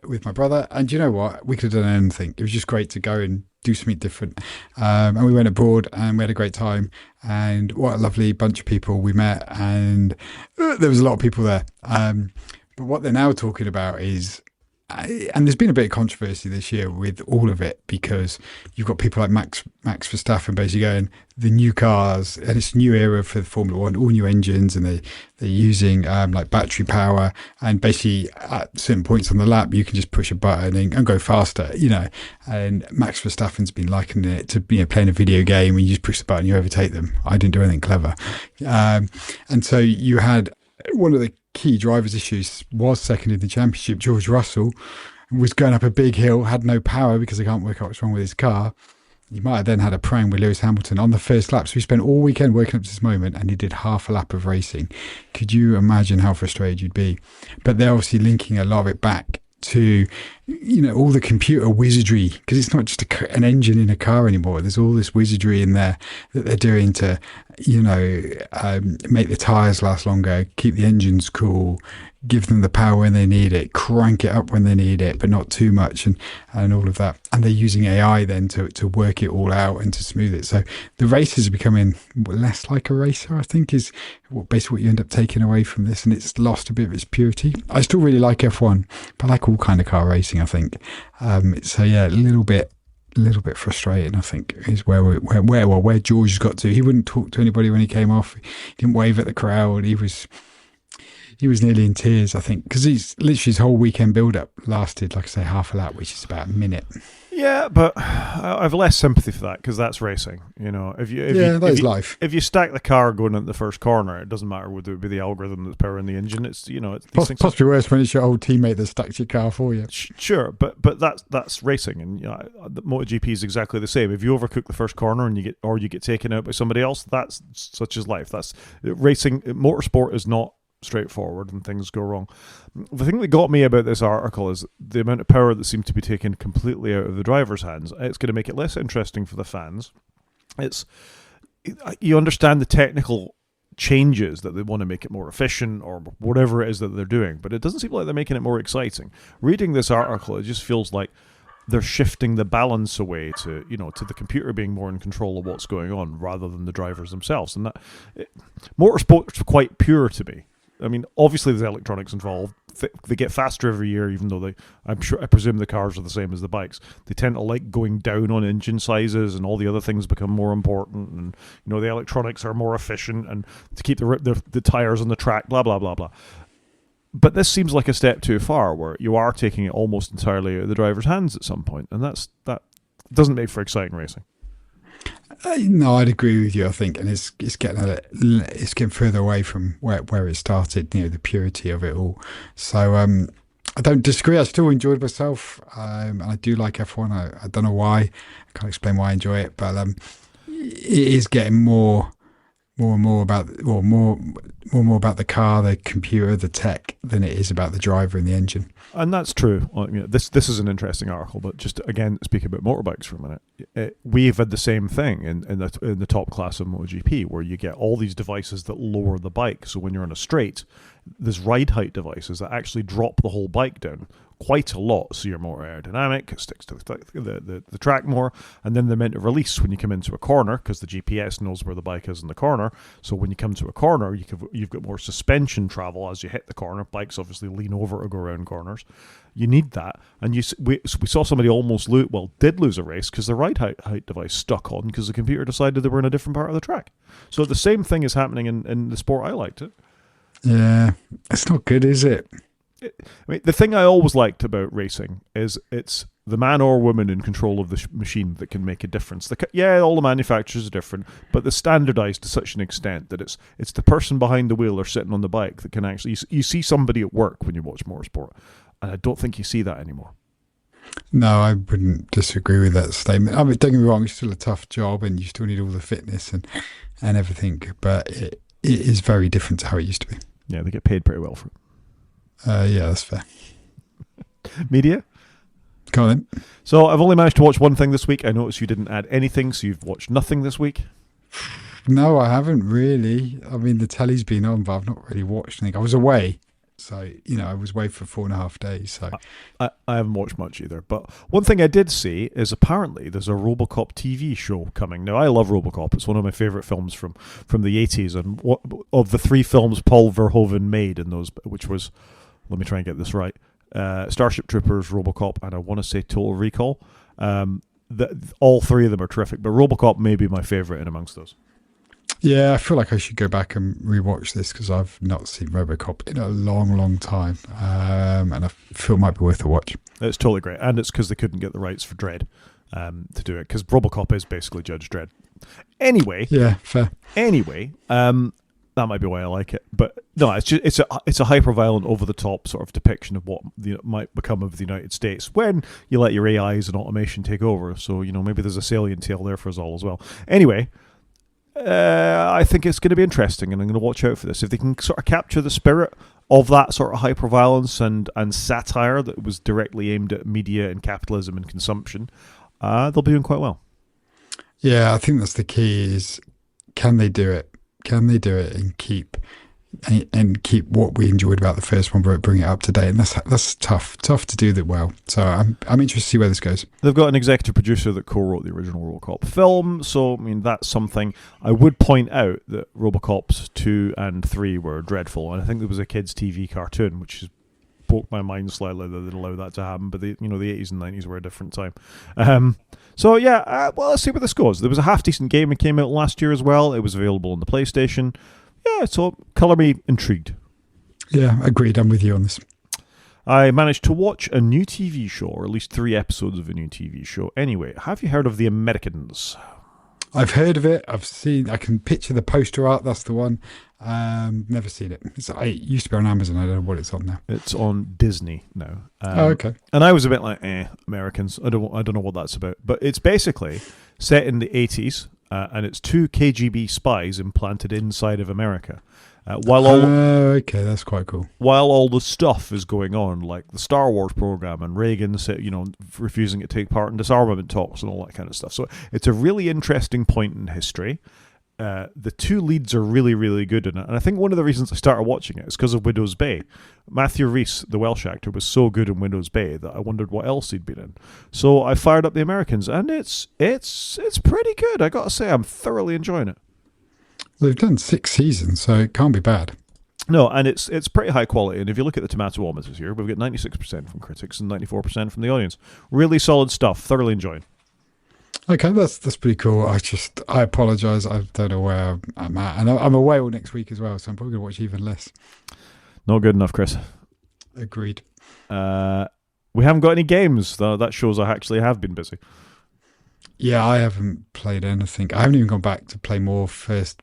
with my brother. And you know what? We could have done anything. It was just great to go and do something different. And we went abroad and we had a great time. And what a lovely bunch of people we met. And there was a lot of people there. But what they're now talking about is, and there's been a bit of controversy this year with all of it, because you've got people like Max Verstappen basically going, the new cars, and it's a new era for Formula One, all new engines, and they're using like battery power, and basically at certain points on the lap you can just push a button and go faster, and Max Verstappen's been likening it to playing a video game and you just push the button, you overtake them. I didn't do anything clever. And so you had one of the key drivers' issues was second in the championship. George Russell was going up a big hill, had no power because they can't work out what's wrong with his car. You might have then had a prang with Lewis Hamilton on the first lap. So we spent all weekend working up to this moment and he did half a lap of racing. Could you imagine how frustrated you'd be? But they're obviously linking a lot of it back to all the computer wizardry, because it's not just an engine in a car anymore. There's all this wizardry in there that they're doing to make the tires last longer, keep the engines cool, give them the power when they need it, crank it up when they need it, but not too much, and all of that. And they're using AI then to work it all out and to smooth it. So the races are becoming less like a racer, I think, is basically what you end up taking away from this, and it's lost a bit of its purity. I still really like F1, but I like all kind of car racing, I think. So yeah, a little bit frustrating, I think, is where George has got to. He wouldn't talk to anybody when he came off. He didn't wave at the crowd. He was nearly in tears, I think, because he's literally his whole weekend build-up lasted, like I say, half a lap, which is about a minute. Yeah, but I have less sympathy for that because that's racing. Life. If you stack the car going into the first corner, it doesn't matter whether it be the algorithm that's powering the engine. It's possibly worse when it's your old teammate that stacks your car for you. Sure, but that's racing, and the MotoGP is exactly the same. If you overcook the first corner and you get taken out by somebody else, that's such as life. That's racing. Motorsport is not straightforward and things go wrong. The thing that got me about this article is the amount of power that seemed to be taken completely out of the driver's hands. It's going to make it less interesting for the fans. You understand the technical changes that they want to make it more efficient or whatever it is that they're doing, but it doesn't seem like they're making it more exciting. Reading this article, it just feels like they're shifting the balance away to to the computer being more in control of what's going on rather than the drivers themselves. And motorsport's quite pure to me. I mean, obviously there's electronics involved. They get faster every year, even though I presume the cars are the same as the bikes. They tend to like going down on engine sizes, and all the other things become more important. And the electronics are more efficient, and to keep the tires on the track, blah blah blah blah. But this seems like a step too far, where you are taking it almost entirely out of the driver's hands at some point, and that doesn't make for exciting racing. No, I'd agree with you. I think, and it's getting further away from where it started. The purity of it all. So I don't disagree. I still enjoyed myself. I do like F1. I don't know why. I can't explain why I enjoy it, but it is getting more and more about the car, the computer, the tech than it is about the driver and the engine. And that's true. This is an interesting article, but just again speaking about motorbikes for a minute, we've had the same thing in the top class of MotoGP, where you get all these devices that lower the bike. So when you're on a straight, there's ride height devices that actually drop the whole bike down quite a lot, so you're more aerodynamic, it sticks to the track more, and then they're meant to release when you come into a corner, because the GPS knows where the bike is in the corner. So when you come to a corner, you've got more suspension travel as you hit the corner. Bikes obviously lean over or go around corners. You need that, and we saw somebody did lose a race because the ride height device stuck on because the computer decided they were in a different part of the track. So the same thing is happening in the sport I liked it. Yeah, it's not good, is it? The thing I always liked about racing is it's the man or woman in control of the machine that can make a difference. All the manufacturers are different, but they're standardized to such an extent that it's the person behind the wheel or sitting on the bike that can actually... You see somebody at work when you watch motorsport, and I don't think you see that anymore. No, I wouldn't disagree with that statement. I mean, don't get me wrong, it's still a tough job, and you still need all the fitness and everything, but it is very different to how it used to be. Yeah, they get paid pretty well for it. Yeah, that's fair. Media? Go on then. So I've only managed to watch one thing this week. I noticed you didn't add anything, so you've watched nothing this week. No, I haven't really. I mean, the telly's been on, but I've not really watched anything. I was away, so I was away for 4.5 days. So I haven't watched much either. But one thing I did see is apparently there's a RoboCop TV show coming. Now, I love RoboCop. It's one of my favourite films from the 80s, and of the 3 films Paul Verhoeven made in those, which was... Let me try and get this right. Starship Troopers, RoboCop, and I want to say Total Recall. All 3 of them are terrific, but RoboCop may be my favourite in amongst those. Yeah, I feel like I should go back and rewatch this because I've not seen RoboCop in a long, long time, and I feel it might be worth a watch. It's totally great, and it's because they couldn't get the rights for Dredd to do it, because RoboCop is basically Judge Dredd. Anyway, yeah, fair. Anyway, that might be why I like it, but no, it's a hyper-violent, over-the-top sort of depiction of what might become of the United States when you let your AIs and automation take over. So maybe there's a salient tale there for us all as well. Anyway, I think it's going to be interesting, and I'm going to watch out for this. If they can sort of capture the spirit of that sort of hyper-violence and satire that was directly aimed at media and capitalism and consumption, they'll be doing quite well. Yeah, I think that's the key. Is can they do it? Can they do it and keep what we enjoyed about the first one, but bring it up to date? And that's tough to do that well. So I'm interested to see where this goes. They've got an executive producer that co-wrote the original RoboCop film, so I mean that's something. I would point out that RoboCops 2 and 3 were dreadful, and I think there was a kids' TV cartoon which broke my mind slightly that they'd allow that to happen. But the 80s and 90s were a different time. So yeah, well, let's see where this goes. There was a half-decent game that came out last year as well. It was available on the PlayStation. Yeah, so colour me intrigued. Yeah, agreed. I'm with you on this. I managed to watch a new TV show, or at least 3 episodes of a new TV show. Anyway, have you heard of The Americans? I've heard of it. I can picture the poster art. That's the one. Never seen it. It used to be on Amazon. I don't know what it's on now. It's on Disney now. Okay. And I was a bit like, Americans. I don't know what that's about. But it's basically set in the 80s, and it's 2 KGB spies implanted inside of America. Okay, that's quite cool. While all the stuff is going on, like the Star Wars program and Reagan, refusing to take part in disarmament talks and all that kind of stuff. So it's a really interesting point in history. the two leads are really, really good in it. And I think one of the reasons I started watching it is because of Widow's Bay. Matthew Rhys, the Welsh actor, was so good in Widow's Bay that I wondered what else he'd been in. So I fired up The Americans, and it's pretty good. I got to say, I'm thoroughly enjoying it. They've done 6 seasons, so it can't be bad. No, and it's pretty high quality. And if you look at the tomatometer here, we've got 96% from critics and 94% from the audience. Really solid stuff. Thoroughly enjoying. Okay, that's pretty cool. I apologise. I don't know where I'm at, and I'm away all next week as well, so I'm probably going to watch even less. Not good enough, Chris. Agreed. We haven't got any games, though. That shows I actually have been busy. Yeah, I haven't played anything. I haven't even gone back to play more First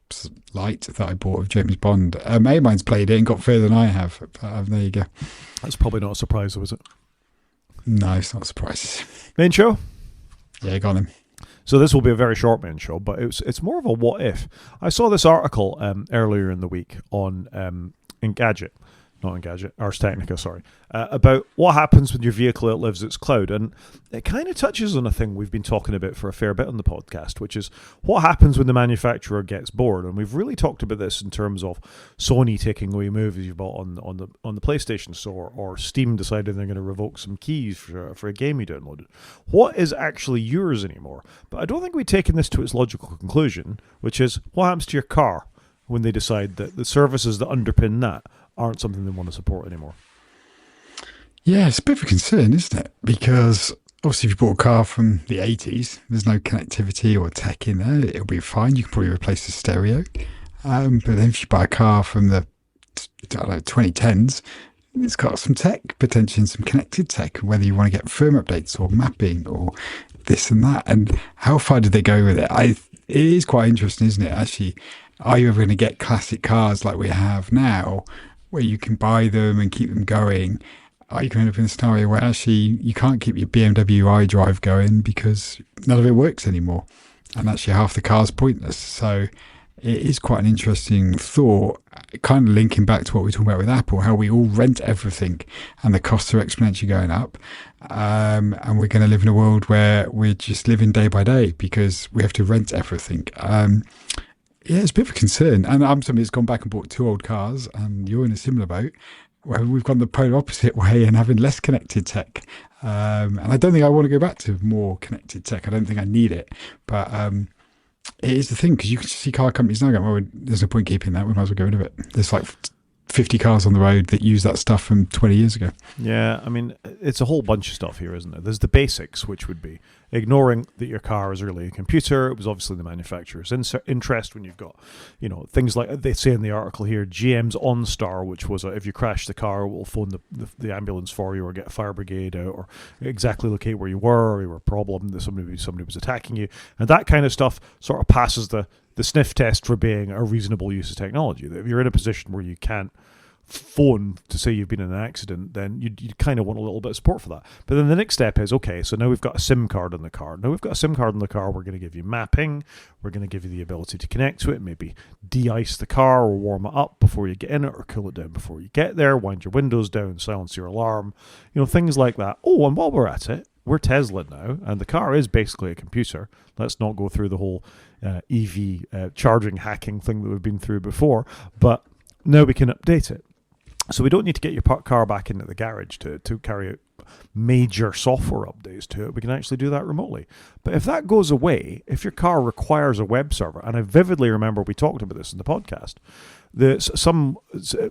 Light that I bought of James Bond. A mate of mine's played it and got further than I have. But, there you go. That's probably not a surprise, though, is it? No, it's not a surprise. Main show? Yeah, got him. So this will be a very short main show, but it's more of a what if. I saw this article earlier in the week on Ars Technica, sorry, about what happens when your vehicle outlives its cloud. And it kind of touches on a thing we've been talking about for a fair bit on the podcast, which is what happens when the manufacturer gets bored. And we've really talked about this in terms of Sony taking away movies you bought on the PlayStation Store, or Steam deciding they're going to revoke some keys for a game you downloaded. What is actually yours anymore? But I don't think we've taken this to its logical conclusion, which is what happens to your car when they decide that the services that underpin that aren't something they want to support anymore. Yeah, it's a bit of a concern, isn't it? Because obviously if you bought a car from the 80s, there's no connectivity or tech in there, it'll be fine. You can probably replace the stereo. But then if you buy a car from the 2010s, it's got some tech, potentially some connected tech, whether you want to get firmware updates or mapping or this and that. And how far did they go with it? It is quite interesting, isn't it? Actually, are you ever going to get classic cars like we have now, where you can buy them and keep them going? Are you going to end up in a scenario where actually you can't keep your BMW iDrive going because none of it works anymore, and actually half the car's pointless? So it is quite an interesting thought, kind of linking back to what we were talking about with Apple, how we all rent everything and the costs are exponentially going up. And we're going to live in a world where we're just living day by day because we have to rent everything. Yeah, it's a bit of a concern. And I'm somebody who's gone back and bought 2 old cars, and you're in a similar boat where we've gone the polar opposite way and having less connected tech. And I don't think I want to go back to more connected tech. I don't think I need it. But it is the thing, because you can see car companies now going, well, there's no point keeping that. We might as well get rid of it. There's like 50 cars on the road that use that stuff from 20 years ago. Yeah, I mean, it's a whole bunch of stuff here, isn't it? There's the basics, which would be ignoring that your car is really a computer. It was obviously the manufacturer's interest when you've got, things like they say in the article here, GM's OnStar, which was if you crash the car, it will phone the ambulance for you or get a fire brigade out or exactly locate where you were, or you were a problem, that somebody was attacking you. And that kind of stuff sort of passes the sniff test for being a reasonable use of technology. That if you're in a position where you can't phone to say you've been in an accident, then you kind of want a little bit of support for that. But then the next step is, okay, so now we've got a SIM card in the car. Now we've got a SIM card in the car, we're going to give you mapping, we're going to give you the ability to connect to it, maybe de-ice the car or warm it up before you get in it, or cool it down before you get there, wind your windows down, silence your alarm, things like that. Oh, and while we're at it, we're Tesla now, and the car is basically a computer. Let's not go through the whole EV charging hacking thing that we've been through before, but now we can update it. So we don't need to get your car back into the garage to carry out major software updates to it. We can actually do that remotely. But if that goes away, if your car requires a web server, and I vividly remember we talked about this in the podcast, some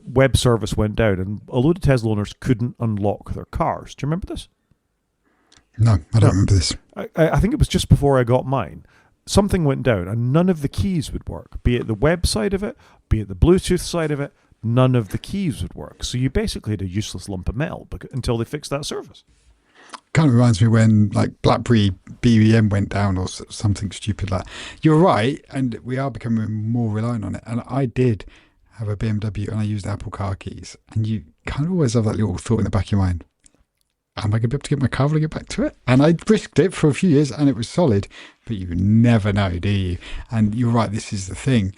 web service went down and a load of Tesla owners couldn't unlock their cars. Do you remember this? No, I don't remember this. I think it was just before I got mine. Something went down and none of the keys would work, be it the web side of it, be it the Bluetooth side of it. None of the keys would work. So you basically had a useless lump of metal until they fixed that service. Kind of reminds me when like BlackBerry BBM went down or something stupid like that. You're right, and we are becoming more reliant on it. And I did have a BMW and I used Apple Car keys. And you kind of always have that little thought in the back of your mind, am I going to be able to get my car when I get back to it? And I risked it for a few years and it was solid, but you never know, do you? And you're right, this is the thing.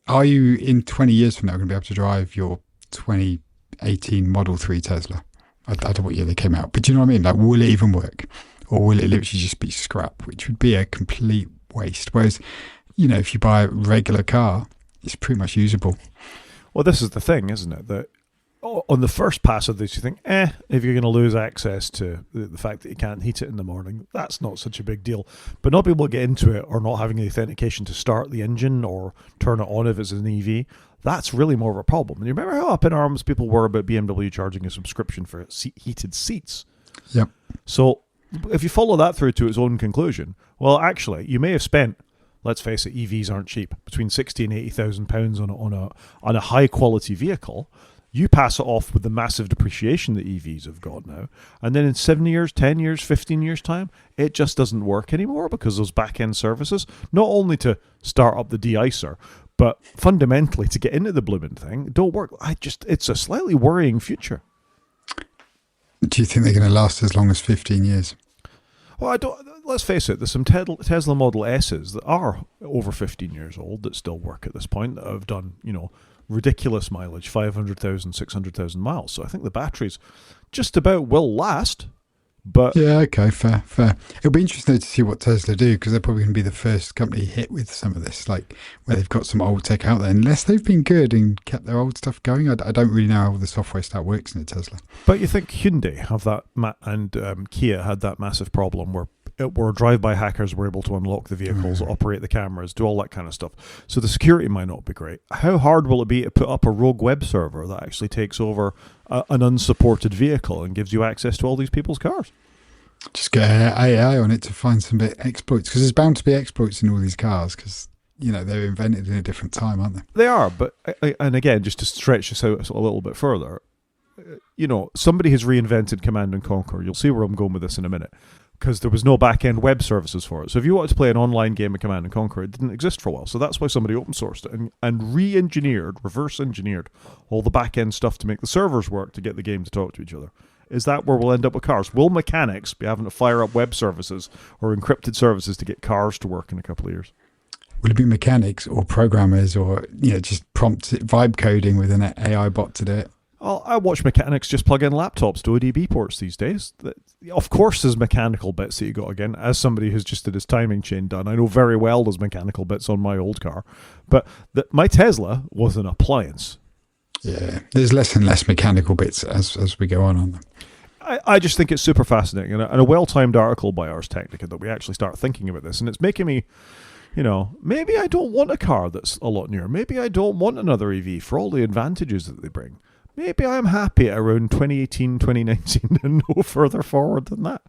Are you in 20 years from now going to be able to drive your 2018 Model 3 Tesla? I don't know what year they came out, but do you know what I mean? Like, will it even work? Or will it literally just be scrap, which would be a complete waste? Whereas if you buy a regular car, it's pretty much usable. Well, this is the thing, isn't it? That on the first pass of this, you think, if you're going to lose access to the fact that you can't heat it in the morning, that's not such a big deal. But not being able to get into it or not having the authentication to start the engine or turn it on if it's an EV, that's really more of a problem. And you remember how up in arms people were about BMW charging a subscription for heated seats? Yep. So if you follow that through to its own conclusion, well, actually, you may have spent, let's face it, EVs aren't cheap, between £60,000 and £80,000 on a high quality vehicle. You pass it off with the massive depreciation that EVs have got now, and then in 7 years, 10 years, 15 years time, it just doesn't work anymore because those back-end services, not only to start up the de-icer, but fundamentally to get into the blooming thing, don't work. It's a slightly worrying future. Do you think they're going to last as long as 15 years? Well, let's face it, there's some Tesla Model S's that are over 15 years old that still work at this point, that have done, ridiculous mileage, 500,000, 600,000 miles. So I think the batteries just about will last. But yeah, okay, fair. It'll be interesting to see what Tesla do, because they're probably going to be the first company hit with some of this, like where they've got some old tech out there. Unless they've been good and kept their old stuff going, I don't really know how the software stack works in a Tesla. But you think Hyundai have that, and Kia had that massive problem where drive-by hackers were able to unlock the vehicles, operate the cameras, do all that kind of stuff. So the security might not be great. How hard will it be to put up a rogue web server that actually takes over an unsupported vehicle and gives you access to all these people's cars? Just get AI on it to find some bit exploits, because there's bound to be exploits in all these cars, because they're invented in a different time, aren't they? They are, but and again, just to stretch this out a little bit further, somebody has reinvented Command and Conquer. You'll see where I'm going with this in a minute. Because there was no back-end web services for it. So if you wanted to play an online game of Command & Conquer, it didn't exist for a while. So that's why somebody open-sourced it and reverse-engineered all the back-end stuff to make the servers work to get the game to talk to each other. Is that where we'll end up with cars? Will mechanics be having to fire up web services or encrypted services to get cars to work in a couple of years? Will it be mechanics or programmers or just prompt vibe coding with an AI bot to do it? I watch mechanics just plug in laptops to ODB ports these days. Of course there's mechanical bits that you got again. As somebody who's just had his timing chain done, I know very well there's mechanical bits on my old car. But my Tesla was an appliance. Yeah, there's less and less mechanical bits as we go on them. I just think it's super fascinating. And a well-timed article by Ars Technica that we actually start thinking about this. And it's making me, maybe I don't want a car that's a lot newer. Maybe I don't want another EV for all the advantages that they bring. Maybe I'm happy at around 2018, 2019 and no further forward than that.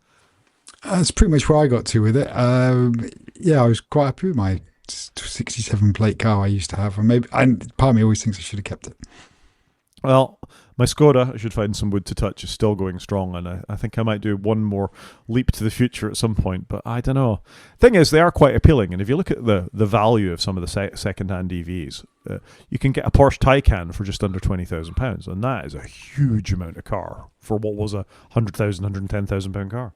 That's pretty much where I got to with it. I was quite happy with my 67 plate car I used to have. And part of me always thinks I should have kept it. Well, my Skoda, I should find some wood to touch, is still going strong, and I think I might do one more leap to the future at some point, but I don't know. Thing is, they are quite appealing, and if you look at the value of some of the second-hand EVs, you can get a Porsche Taycan for just under £20,000, and that is a huge amount of car for what was a £100,000, £110,000 car.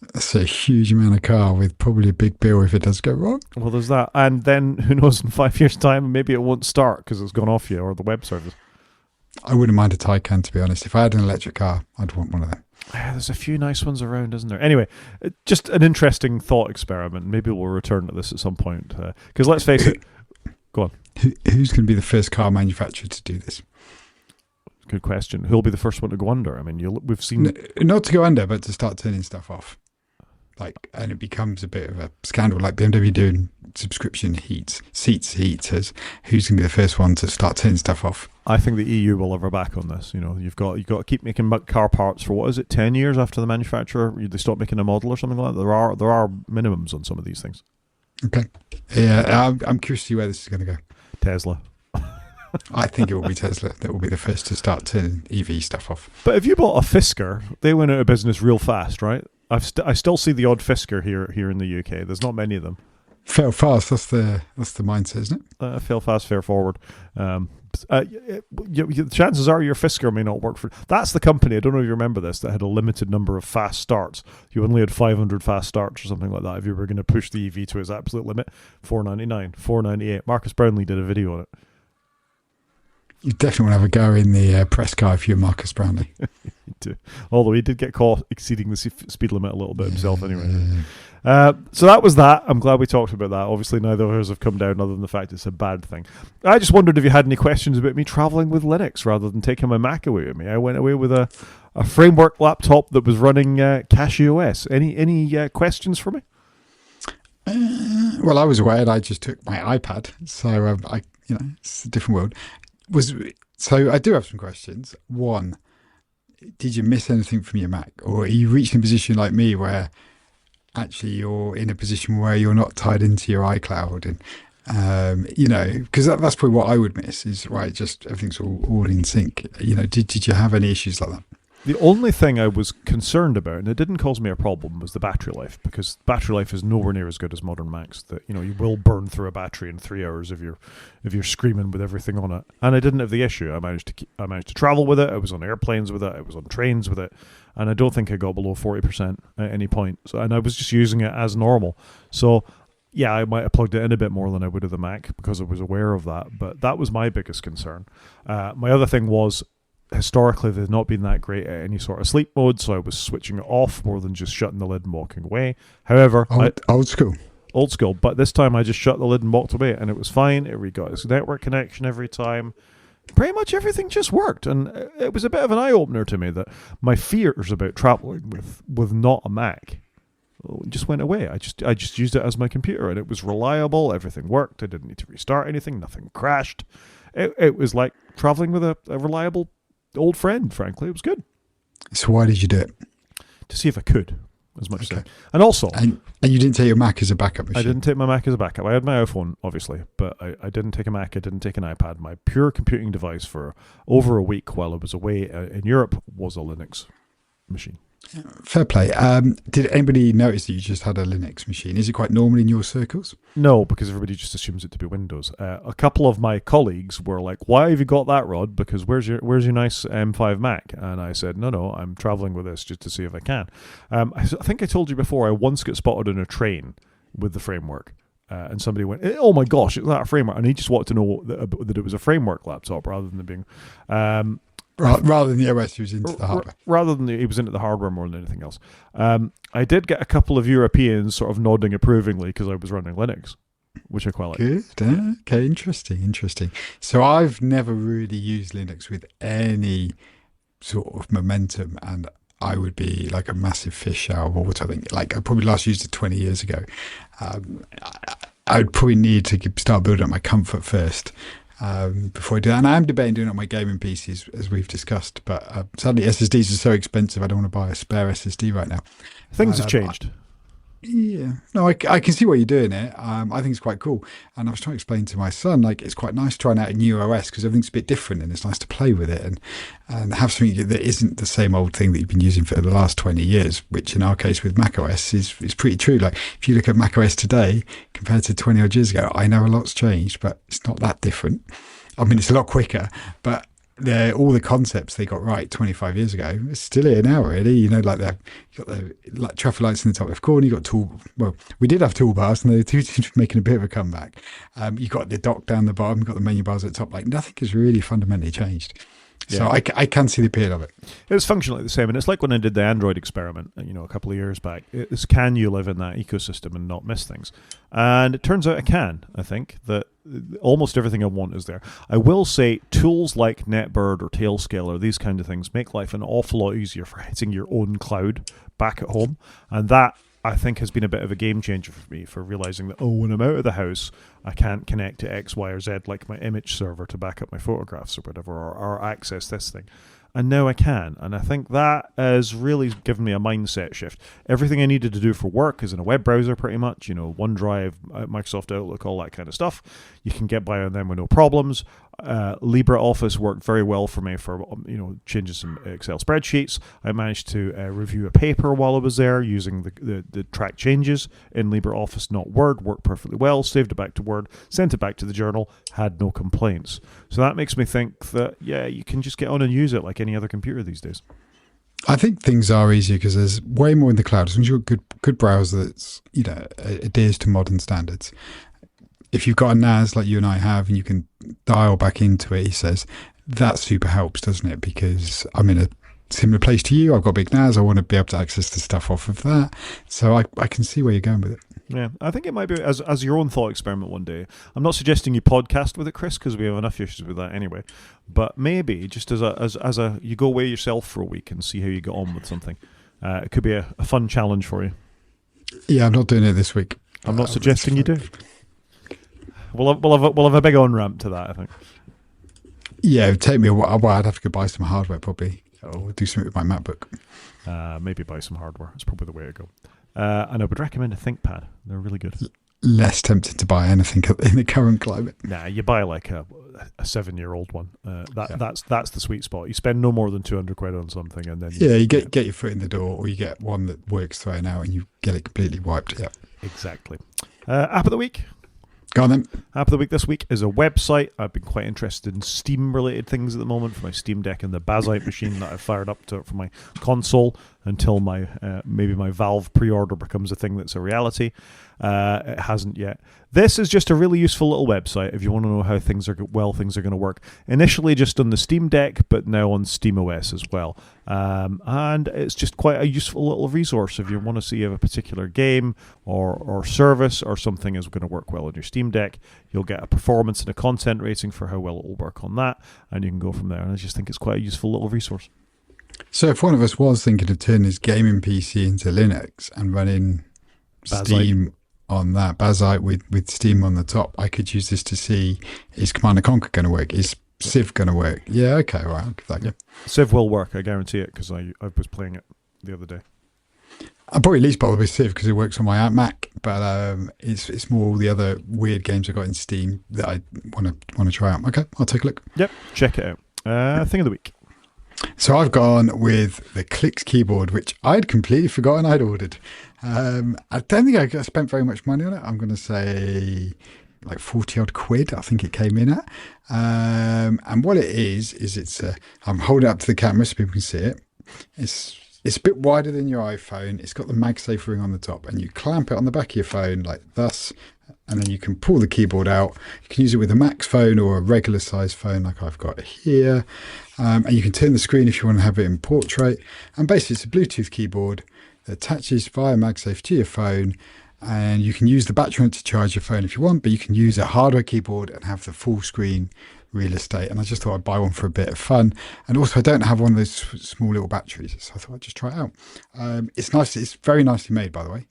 That's a huge amount of car with probably a big bill if it does go wrong. Well, there's that, and then who knows, in 5 years' time, maybe it won't start because it's gone off you, or the web service. I wouldn't mind a Taycan, to be honest. If I had an electric car, I'd want one of them. There's a few nice ones around, isn't there? Anyway, just an interesting thought experiment. Maybe we'll return to this at some point. Because let's face it. Go on. Who's going to be the first car manufacturer to do this? Good question. Who'll be the first one to go under? I mean, we've seen... Not to go under, but to start turning stuff off. And it becomes a bit of a scandal, like BMW doing subscription seats heaters. Who's going to be the first one to start turning stuff off? I think the EU will have our back on this. You've got to keep making car parts for, what is it, 10 years after the manufacturer they stop making a model or something like that. There are minimums on some of these things. Okay. Yeah, I'm curious to see where this is going to go. Tesla. I think it will be Tesla that will be the first to start turning EV stuff off. But if you bought a Fisker, they went out of business real fast, right? I still see the odd Fisker here in the UK. There's not many of them. Fail fast. That's the mindset, isn't it? Fail fast, fail forward. Chances are your Fisker may not work for. That's the company. I don't know if you remember this. That had a limited number of fast starts. You only had 500 fast starts or something like that. If you were going to push the EV to its absolute limit, $499, $498. Marcus Brownlee did a video on it. You definitely want to have a go in the press car if you're Marcus Brownlee. You do. Although he did get caught exceeding the speed limit a little bit himself anyway. So that was that. I'm glad we talked about that. Obviously, neither of us have come down other than the fact it's a bad thing. I just wondered if you had any questions about me traveling with Linux rather than taking my Mac away with me. I went away with a framework laptop that was running CachyOS. Any questions for me? Well, I was away and I just took my iPad, so it's a different world. So I do have some questions. One, did you miss anything from your Mac, or are you reaching a position like me where actually you're in a position where you're not tied into your iCloud, and because that's probably what I would miss is right, just everything's all in sync. Did you have any issues like that? The only thing I was concerned about, and it didn't cause me a problem, was the battery life, because battery life is nowhere near as good as modern Macs. That you will burn through a battery in 3 hours if you're screaming with everything on it. And I didn't have the issue. I managed to travel with it. I was on airplanes with it. I was on trains with it, and I don't think I got below 40% at any point. So, and I was just using it as normal. So yeah, I might have plugged it in a bit more than I would have the Mac because I was aware of that. But that was my biggest concern. My other thing was, historically, they've not been that great at any sort of sleep mode, so I was switching it off more than just shutting the lid and walking away. However, old school. Old school. But this time I just shut the lid and walked away, and it was fine. It got its network connection every time. Pretty much everything just worked, and it was a bit of an eye-opener to me that my fears about traveling with not a Mac just went away. I just used it as my computer, and it was reliable. Everything worked. I didn't need to restart anything. Nothing crashed. It was like traveling with a reliable old friend, frankly. It was good. So why did you do it? To see if I could, as much as I... And also... And you didn't take your Mac as a backup machine? I didn't take my Mac as a backup. I had my iPhone, obviously, but I didn't take a Mac. I didn't take an iPad. My pure computing device for over a week while I was away in Europe was a Linux machine. Fair play. Did anybody notice that you just had a Linux machine? Is it quite normal in your circles? No, because everybody just assumes it to be Windows. A couple of my colleagues were like, "Why have you got that, Rod? Because where's your nice M5 Mac?" And I said, "No, I'm traveling with this just to see if I can." I think I told you before. I once got spotted on a train with the framework. And somebody went, "Oh my gosh, is that a framework?" And he just wanted to know that it was a framework laptop rather than it being... rather than the OS, he was into the hardware. Rather than he was into the hardware more than anything else. I did get a couple of Europeans sort of nodding approvingly because I was running Linux, which I quite like. Good. Okay, interesting. So I've never really used Linux with any sort of momentum, and I would be like a massive fish out of water. I think like I probably last used it 20 years ago. I would probably need to start building up my comfort first. Before I do that, and I am debating doing it on my gaming PCs as we've discussed, but sadly SSDs are so expensive I don't want to buy a spare SSD right now. Things have changed. I can see why you're doing it. I think it's quite cool, and I was trying to explain to my son, like, it's quite nice trying out a new OS because everything's a bit different and it's nice to play with it and have something that isn't the same old thing that you've been using for the last 20 years, which in our case with macOS is pretty true. Like if you look at macOS today compared to 20 odd years ago, I know a lot's changed, but it's not that different. I mean, it's a lot quicker, but all the concepts they got right 25 years ago are still here now, really. You got the traffic lights in the top left corner. You got we did have toolbars, and they're making a bit of a comeback. You got the dock down the bottom. You got the menu bars at the top. Like nothing has really fundamentally changed. So I can see the appeal of it. It's functionally the same, and it's like when I did the Android experiment, a couple of years back. It's can you live in that ecosystem and not miss things? And it turns out I can. I think that almost everything I want is there. I will say tools like NetBird or Tailscaler, these kind of things, make life an awful lot easier for hitting your own cloud back at home, and that I think has been a bit of a game changer for me, for realizing that, when I'm out of the house, I can't connect to X, Y, or Z like my image server to back up my photographs or whatever, or access this thing. And now I can. And I think that has really given me a mindset shift. Everything I needed to do for work is in a web browser pretty much, OneDrive, Microsoft Outlook, all that kind of stuff. You can get by on them with no problems. LibreOffice worked very well for me for changing some Excel spreadsheets. I managed to review a paper while I was there using the track changes in LibreOffice, not Word. Worked perfectly well. Saved it back to Word, sent it back to the journal, had no complaints. So that makes me think that you can just get on and use it like any other computer these days. I think things are easier because there's way more in the cloud. As long as you've got a good browser that's adheres to modern standards. If you've got a NAS like you and I have, and you can dial back into it, he says, that super helps, doesn't it? Because I'm in a similar place to you. I've got a big NAS. I want to be able to access the stuff off of that. So I can see where you're going with it. Yeah, I think it might be as your own thought experiment one day. I'm not suggesting you podcast with it, Chris, because we have enough issues with that anyway. But maybe just as a you go away yourself for a week and see how you get on with something. It could be a fun challenge for you. Yeah, I'm not doing it this week. I'm not suggesting you do. We'll have a big on-ramp to that, I think. Yeah, it would take me a while. Well, I'd have to go buy some hardware probably, or do something with my MacBook. Maybe buy some hardware. It's probably the way to go. And I would recommend a ThinkPad. They're really good. Less tempted to buy anything in the current climate. Nah, you buy like a 7-year-old one. That's the sweet spot. You spend no more than £200 on something, and then you get your foot in the door, or you get one that works thrown out, and you get it completely wiped. Yeah, exactly. App of the week. Go on then. App of the week this week is a website. I've been quite interested in Steam-related things at the moment for my Steam Deck and the Bazite machine that I've fired up to for my console until my maybe my Valve pre-order becomes a thing that's a reality. It hasn't yet. This is just a really useful little website if you want to know how things are going to work. Initially just on the Steam Deck, but now on SteamOS as well. And it's just quite a useful little resource if you want to see if a particular game or service or something is going to work well on your Steam Deck. You'll get a performance and a content rating for how well it will work on that, and you can go from there. And I just think it's quite a useful little resource. So if one of us was thinking of turning his gaming PC into Linux and running Steam on that, Bazite with Steam on the top, I could use this to see, is Command & Conquer going to work? Is Civ going to work? Yeah, okay, right. I'll give that a go. Civ will work, I guarantee it, because I was playing it the other day. I'm probably least bothered with Civ because it works on my Mac, but it's more all the other weird games I got in Steam that I want to try out. Okay, I'll take a look. Yep, check it out. Thing of the week. So I've gone with the Clicks keyboard, which I'd completely forgotten I'd ordered. I don't think I spent very much money on it. I'm going to say like 40 odd quid, I think it came in at. And what it is it's I'm holding it up to the camera so people can see it. It's a bit wider than your iPhone. It's got the MagSafe ring on the top, and you clamp it on the back of your phone like thus, and then you can pull the keyboard out. You can use it with a Max phone or a regular size phone like I've got here. And you can turn the screen if you want to have it in portrait. And basically it's a Bluetooth keyboard that attaches via MagSafe to your phone, and you can use the battery on it to charge your phone if you want, but you can use a hardware keyboard and have the full screen real estate. And I just thought I'd buy one for a bit of fun. And also I don't have one of those small little batteries, so I thought I'd just try it out. It's nice. It's very nicely made, by the way.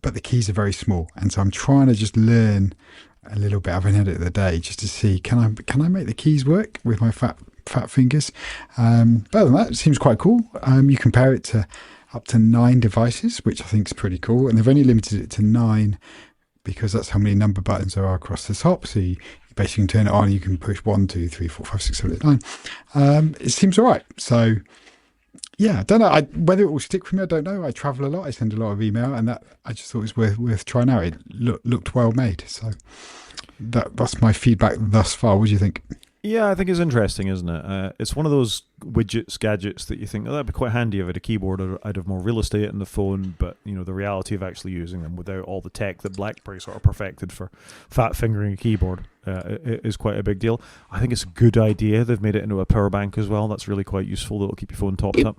But the keys are very small, and so I'm trying to just learn a little bit. I haven't had it the day just to see can I make the keys work with my fat fingers. But other than that, it seems quite cool. You compare it to up to 9 devices, which I think is pretty cool, and they've only limited it to 9 because that's how many number buttons there are across the top. So you basically can turn it on, you can push 1, 2, 3, 4, 5, 6, 7, 8, 9. It seems all right. So yeah, I don't know whether it will stick with me. I don't know. I travel a lot. I send a lot of email, and that I just thought it was worth trying out. It looked well made. So that's my feedback thus far. What do you think? Yeah, I think it's interesting, isn't it? It's one of those gadgets that you think, that'd be quite handy if I had a keyboard. I'd have more real estate in the phone, but the reality of actually using them without all the tech that BlackBerry sort of perfected for fat fingering a keyboard is quite a big deal. I think it's a good idea. They've made it into a power bank as well. That's really quite useful. That'll keep your phone topped up.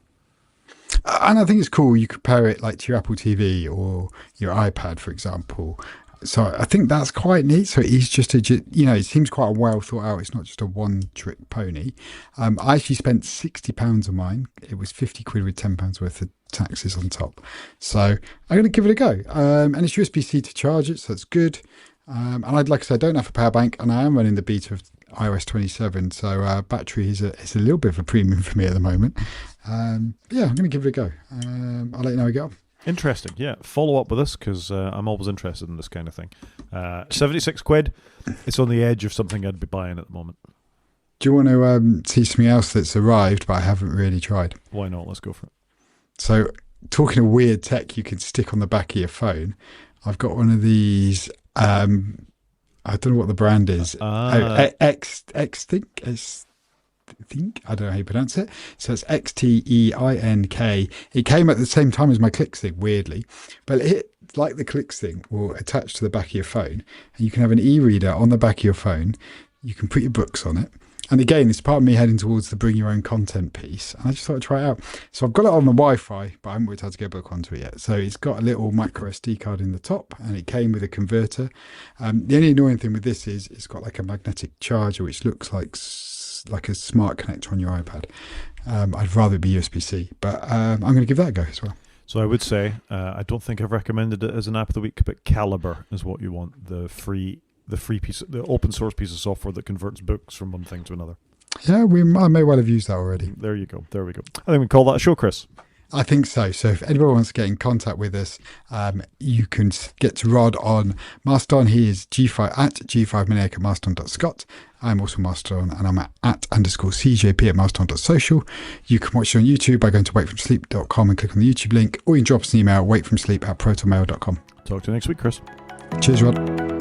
And I think it's cool. You compare it like to your Apple TV or your iPad, for example. So I think that's quite neat. So it is just it seems quite well thought out. It's not just a one-trick pony. I actually spent £60 on mine. It was 50 quid with £10 worth of taxes on top. So I'm going to give it a go. And it's USB-C to charge it, so that's good. And like I said, I don't have a power bank, and I am running the beta of iOS 27. So battery is a little bit of a premium for me at the moment. I'm going to give it a go. I'll let you know how I get on. Interesting, yeah. Follow up with this because I'm always interested in this kind of thing. 76 quid. It's on the edge of something I'd be buying at the moment. Do you want to see something else that's arrived but I haven't really tried? Why not? Let's go for it. So, talking of weird tech you can stick on the back of your phone, I've got one of these. I don't know what the brand is. Think I don't know how you pronounce it. So it's XTEINK. It came at the same time as my Clicks thing, weirdly, but it, like the Clicks thing, will attach to the back of your phone, and you can have an e-reader on the back of your phone. You can put your books on it, And again, it's part of me heading towards the bring your own content piece. And I just thought I'd try it out. So I've got it on the Wi-Fi, but I haven't worked out how to get back onto it yet. So it's got a little micro SD card in the top, and it came with a converter. The only annoying thing with this is it's got like a magnetic charger, which looks like a smart connector on your iPad. I'd rather it be USB-C, but I'm going to give that a go as well. So I would say, I don't think I've recommended it as an app of the week, but Calibre is what you want. The free piece, the open source piece of software that converts books from one thing to another. Yeah, I may well have used that already. There you go. There we go. I think we call that a show, Chris. I think so. So if anyone wants to get in contact with us, you can get to Rod on Mastodon. He is G5Maniac at Mastodon.scot. I'm also Mastodon, and I'm at _CJP at Mastodon.social. You can watch it on YouTube by going to wakefromsleep.com and click on the YouTube link, or you can drop us an email, wakefromsleep@protonmail.com. Talk to you next week, Chris. Cheers, Rod.